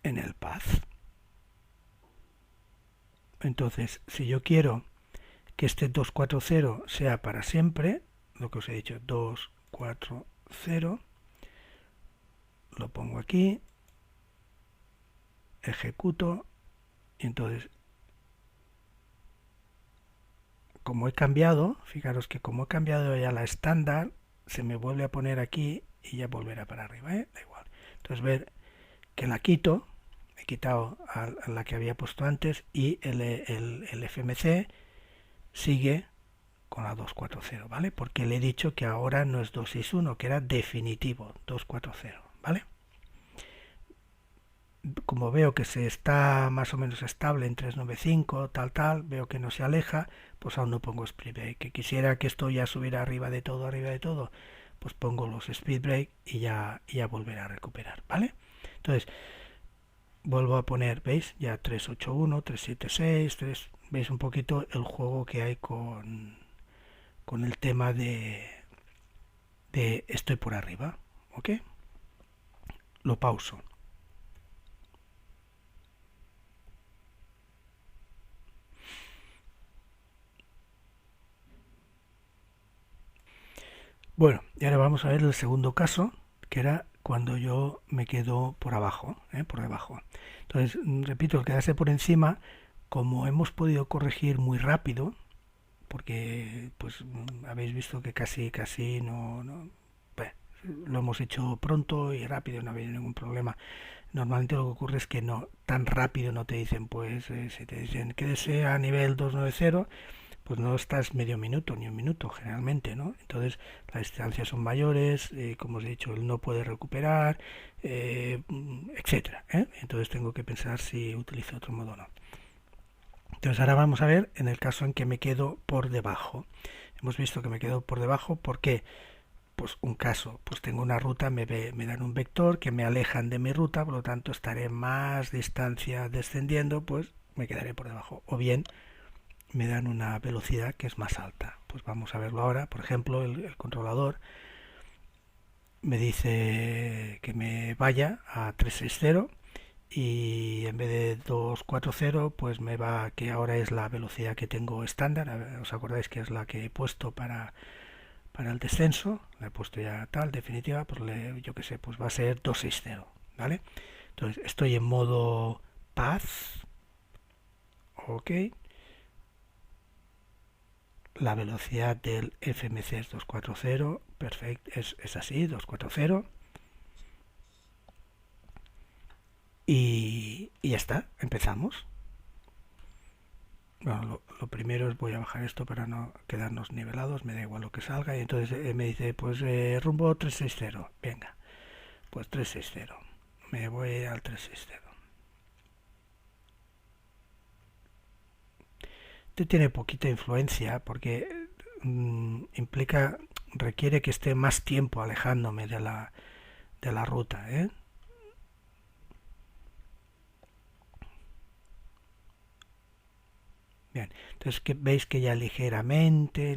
En el path. Entonces, si yo quiero que este 240 sea para siempre, lo que os he dicho, 240, lo pongo aquí, ejecuto, y entonces, como he cambiado, fijaros que como he cambiado ya la estándar, se me vuelve a poner aquí y ya volverá para arriba, da igual. Entonces ver que la quito, he quitado a la que había puesto antes y el FMC sigue con la 240, ¿vale? Porque le he dicho que ahora no es 261, que era definitivo 240, ¿vale? Como veo que se está más o menos estable en 395, tal, veo que no se aleja, pues aún no pongo speed break. Que quisiera que esto ya subiera arriba de todo, pues pongo los speed break y ya volverá a recuperar, ¿vale? Entonces, vuelvo a poner, ¿veis? Ya 381, 376, 3, ¿veis un poquito el juego que hay con el tema de estoy por arriba, ¿ok? Lo pauso. Bueno, y ahora vamos a ver el segundo caso, que era cuando yo me quedo por abajo, por debajo. Entonces, repito, el quedarse por encima, como hemos podido corregir muy rápido, porque pues habéis visto que casi no lo hemos hecho pronto y rápido, no ha habido ningún problema. Normalmente lo que ocurre es que no tan rápido no te dicen, pues si te dicen quédese a nivel 290, pues no estás medio minuto ni un minuto generalmente, ¿no? Entonces las distancias son mayores, como os he dicho, él no puede recuperar, etcétera, ¿eh? Entonces tengo que pensar si utilizo otro modo o no. Entonces ahora vamos a ver en el caso en que me quedo por debajo. Hemos visto que me quedo por debajo, ¿por qué? Pues un caso, pues tengo una ruta, me dan un vector que me alejan de mi ruta, por lo tanto estaré más distancia descendiendo, pues me quedaré por debajo. O bien me dan una velocidad que es más alta. Pues vamos a verlo ahora. Por ejemplo, el controlador me dice que me vaya a 360 y en vez de 240 pues me va, que ahora es la velocidad que tengo estándar. ¿Os acordáis que es la que he puesto para el descenso? La he puesto ya tal, definitiva, pues yo que sé, pues va a ser 260, ¿vale? Entonces estoy en modo path, ok. La velocidad del FMC es 240, perfecto, es así, 240. Y ya está, empezamos. Bueno, lo primero es voy a bajar esto para no quedarnos nivelados, me da igual lo que salga. Y entonces me dice, pues rumbo 360, venga, pues 360, me voy al 360. Este tiene poquita influencia porque requiere que esté más tiempo alejándome de la ruta, ¿eh? Bien, entonces que veis que ya ligeramente,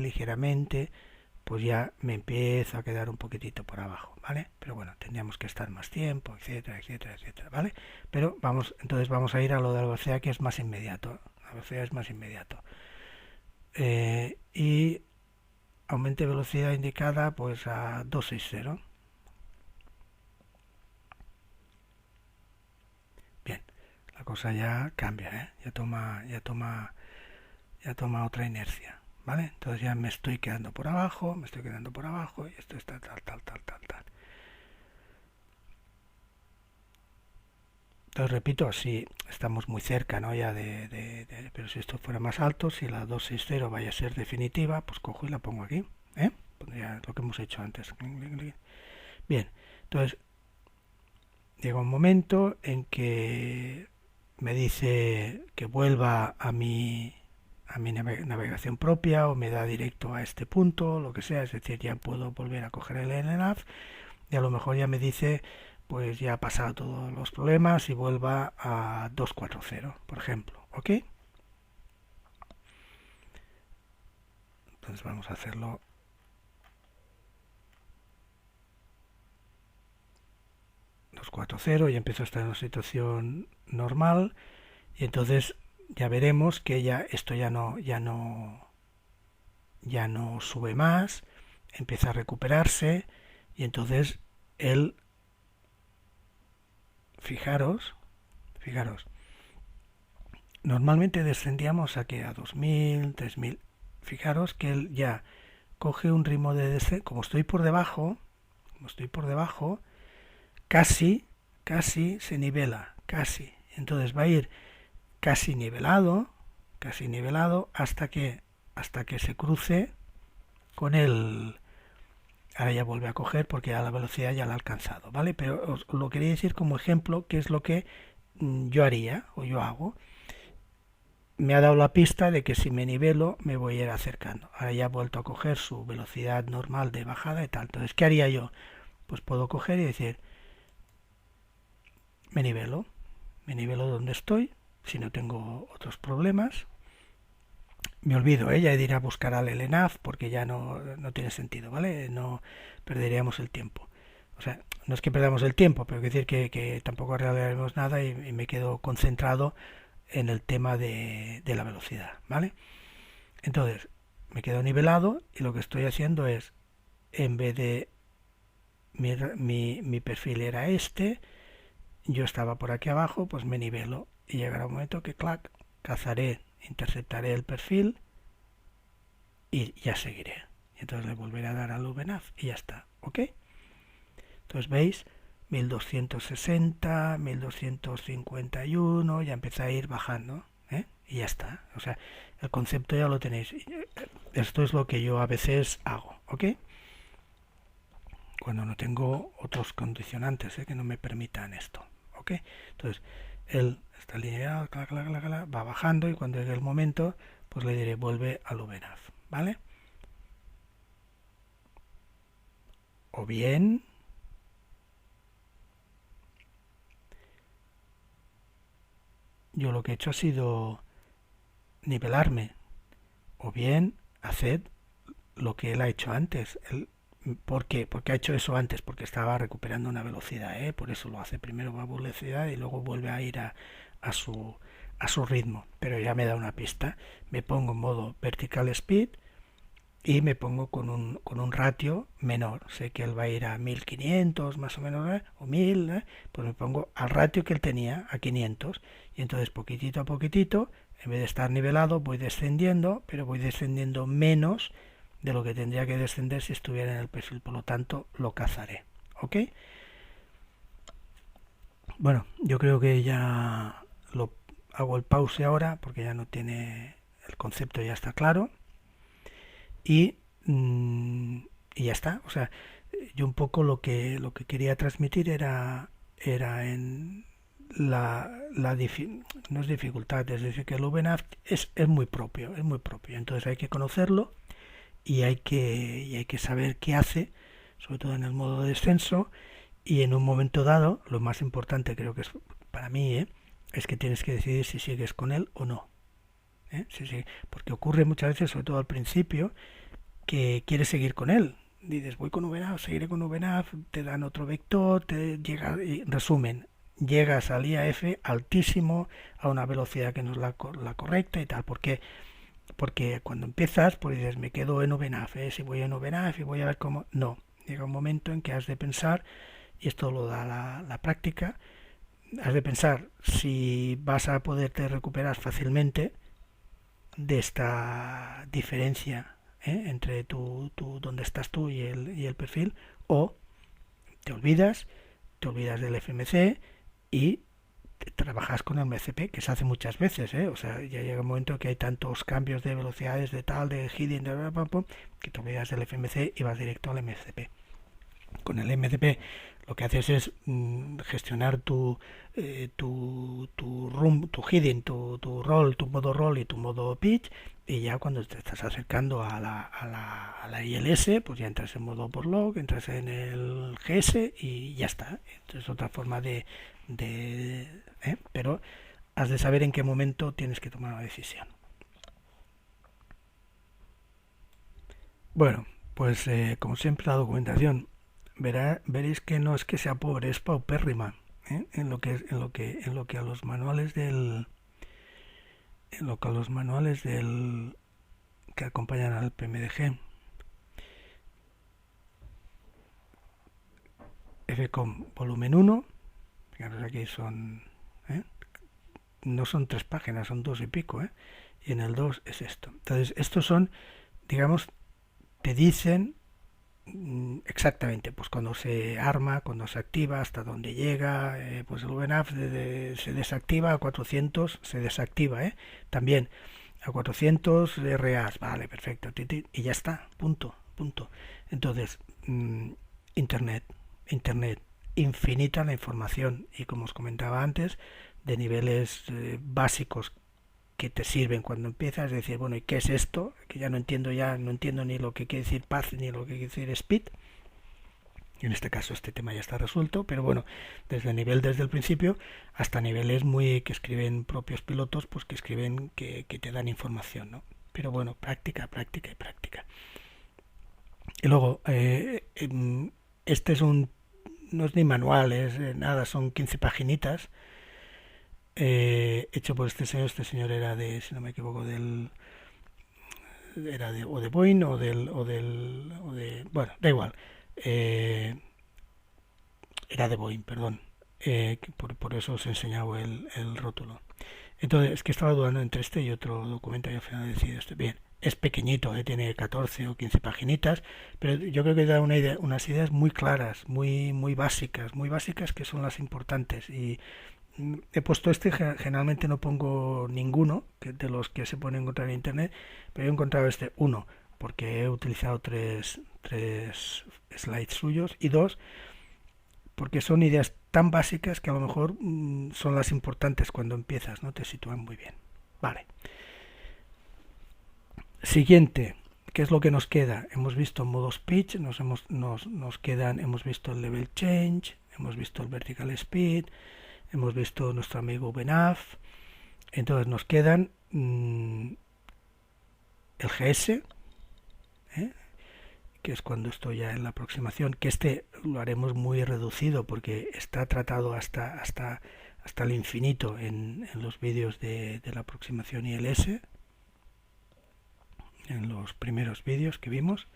pues ya me empiezo a quedar un poquitito por abajo, ¿vale? Pero bueno, tendríamos que estar más tiempo, etcétera, etcétera, etcétera, ¿vale? Pero entonces vamos a ir a lo de la velocidad que es más inmediato. La velocidad es más inmediato. Y aumente velocidad indicada pues a 260. Bien, la cosa ya cambia, ¿eh? Ya toma otra inercia, ¿vale? Entonces ya me estoy quedando por abajo, y esto está tal. Entonces repito, si estamos muy cerca, ¿no? Ya pero si esto fuera más alto, si la 260 vaya a ser definitiva, pues cojo y la pongo aquí, ¿eh? Pondría lo que hemos hecho antes. Bien, entonces llega un momento en que me dice que vuelva a mi navegación propia o me da directo a este punto, lo que sea, es decir, ya puedo volver a coger el NNAV y a lo mejor ya me dice pues ya ha pasado todos los problemas y vuelva a 240, por ejemplo, ¿ok? Entonces vamos a hacerlo 240 y empiezo a estar en una situación normal y entonces ya veremos que esto ya no sube más, empieza a recuperarse y entonces él, fijaros, normalmente descendíamos aquí a 2000, 3000. Fijaros que él ya coge un ritmo de descenso, como estoy por debajo, casi se nivela, casi. Entonces va a ir casi nivelado hasta que se cruce con el. Ahora ya vuelve a coger porque ya la velocidad ya la ha alcanzado, ¿vale? Pero os lo quería decir como ejemplo, que es lo que yo haría o yo hago. Me ha dado la pista de que si me nivelo me voy a ir acercando. Ahora ya ha vuelto a coger su velocidad normal de bajada y tal. Entonces, ¿qué haría yo? Pues puedo coger y decir, me nivelo, donde estoy, si no tengo otros problemas. Me olvido, ya de ir a buscar al LNAV porque ya no tiene sentido, ¿vale? No perderíamos el tiempo. O sea, no es que perdamos el tiempo, pero quiero decir que tampoco arreglaremos nada y me quedo concentrado en el tema de la velocidad, ¿vale? Entonces, me quedo nivelado y lo que estoy haciendo es, en vez de mi perfil era este, yo estaba por aquí abajo, pues me nivelo y llegará un momento que, clac, interceptaré el perfil y ya seguiré. Y entonces le volveré a dar al VNAV y ya está, ¿ok? Entonces veis, 1260, 1251, ya empieza a ir bajando, ¿eh? y ya está. O sea, el concepto ya lo tenéis. Esto es lo que yo a veces hago, ¿ok? Cuando no tengo otros condicionantes que no me permitan esto, ¿ok? Entonces, él está alineado, va bajando y cuando llegue el momento, pues le diré vuelve al VNAV, ¿vale? O bien yo lo que he hecho ha sido nivelarme, o bien haced lo que él ha hecho antes. ¿Por qué? Porque ha hecho eso antes, porque estaba recuperando una velocidad, por eso lo hace. Primero va a velocidad y luego vuelve a ir a su ritmo. Pero ya me da una pista. Me pongo en modo vertical speed y me pongo con un ratio menor. Sé que él va a ir a 1500 más o menos, o 1000, pues me pongo al ratio que él tenía, a 500. Y entonces poquitito a poquitito, en vez de estar nivelado, voy descendiendo, pero voy descendiendo menos de lo que tendría que descender si estuviera en el perfil. Por lo tanto, lo cazaré. ¿Ok? Bueno, yo creo que ya lo hago el pause ahora, porque ya no tiene... El concepto ya está claro. Y, y ya está. O sea, yo un poco lo que quería transmitir era en no es dificultad, es decir, que el VNAV es muy propio, es muy propio. Entonces hay que conocerlo y hay que saber qué hace, sobre todo en el modo de descenso, y en un momento dado, lo más importante creo que es para mí, es que tienes que decidir si sigues con él o no. Sí, porque ocurre muchas veces, sobre todo al principio, que quieres seguir con él. Dices, voy con VNAV, seguiré con VNAV, te dan otro vector, resumen, llegas al IAF altísimo, a una velocidad que no es la correcta y tal. Porque cuando empiezas, pues dices, me quedo en VNAV, si voy en VNAV y voy a ver cómo... No, llega un momento en que has de pensar, y esto lo da la práctica, has de pensar si vas a poderte recuperar fácilmente de esta diferencia entre donde estás tú y el perfil, o te olvidas del FMC y trabajas con el MCP, que se hace muchas veces, o sea, ya llega un momento que hay tantos cambios de velocidades de tal, de heading, que te olvidas del FMC y vas directo al MCP. Con el MCP lo que haces es gestionar tu heading, tu roll, tu modo roll y tu modo pitch, y ya cuando te estás acercando a la ILS, pues ya entras en modo por log, entras en el GS y ya está. Entonces es otra forma pero has de saber en qué momento tienes que tomar una decisión. Bueno, pues como siempre la documentación veréis que no es que sea pobre, es paupérrima, en lo que a los manuales del que acompañan al PMDG. FCOM volumen 1, fijaros aquí no son 3 páginas, son 2 y pico, y en el 2 es esto. Entonces, estos son, digamos, te dicen exactamente, pues cuando se arma, cuando se activa, hasta dónde llega, pues el VNAV se desactiva, a 400 se desactiva, también a 400 RAs, vale, perfecto, y ya está, punto. Entonces, Internet, infinita la información, y como os comentaba antes, de niveles básicos que te sirven cuando empiezas, decir, bueno, ¿y qué es esto? Que no entiendo ni lo que quiere decir path ni lo que quiere decir speed. En este caso este tema ya está resuelto, pero bueno, desde el principio hasta niveles muy que escriben propios pilotos, pues que escriben que te dan información, ¿no? Pero bueno, práctica. Y luego, este no es ni manual, es nada, son 15 paginitas, hecho por este señor era si no me equivoco, o de Boeing bueno, da igual, era de Boeing, perdón, por eso os he enseñado el rótulo. Entonces, es que estaba dudando entre este y otro documento y al final he decidido este. Bien, es pequeñito, tiene 14 o 15 paginitas, pero yo creo que da unas ideas muy claras, muy básicas que son las importantes, y He puesto este, generalmente no pongo ninguno de los que se pueden encontrar en internet, pero he encontrado este, uno, porque he utilizado tres slides suyos, y dos, porque son ideas tan básicas que a lo mejor son las importantes cuando empiezas, ¿no? Te sitúan muy bien. Vale. Siguiente, ¿qué es lo que nos queda? Hemos visto modos pitch, nos quedan, hemos visto el level change, hemos visto el vertical speed, hemos visto nuestro amigo Benaf. Entonces nos quedan el GS, ¿eh? Que es cuando estoy ya en la aproximación, que este lo haremos muy reducido porque está tratado hasta el infinito en los vídeos de la aproximación ILS, en los primeros vídeos que vimos.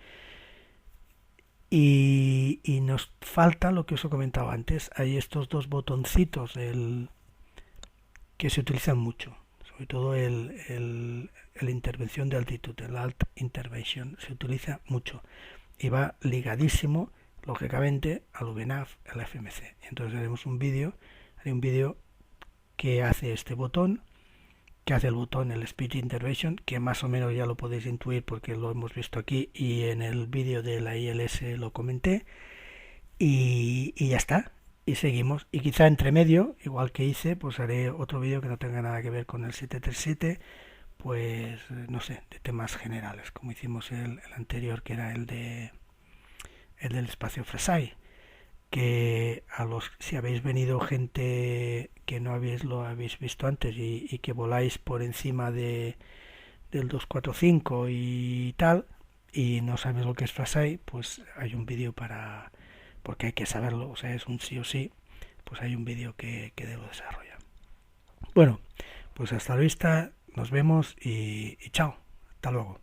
Y nos falta lo que os he comentado antes, hay estos dos botoncitos que se utilizan mucho, sobre todo el intervención de altitud, el Alt Intervention, se utiliza mucho y va ligadísimo, lógicamente, al VNAV, al FMC. Entonces haré un vídeo que hace este botón, que hace el botón, el Speed Intervention, que más o menos ya lo podéis intuir porque lo hemos visto aquí y en el vídeo de la ILS lo comenté, y ya está. Y seguimos, y quizá entre medio, igual que hice, pues haré otro vídeo que no tenga nada que ver con el 737, pues no sé, de temas generales, como hicimos el anterior, que era el del espacio Frasai, que si habéis venido gente que no lo habéis visto antes y que voláis por encima del 245 y tal, y no sabéis lo que es Frasai, pues hay un vídeo porque hay que saberlo, o sea, es un sí o sí, pues hay un vídeo que lo desarrolla. Bueno, pues hasta la vista, nos vemos y chao, hasta luego.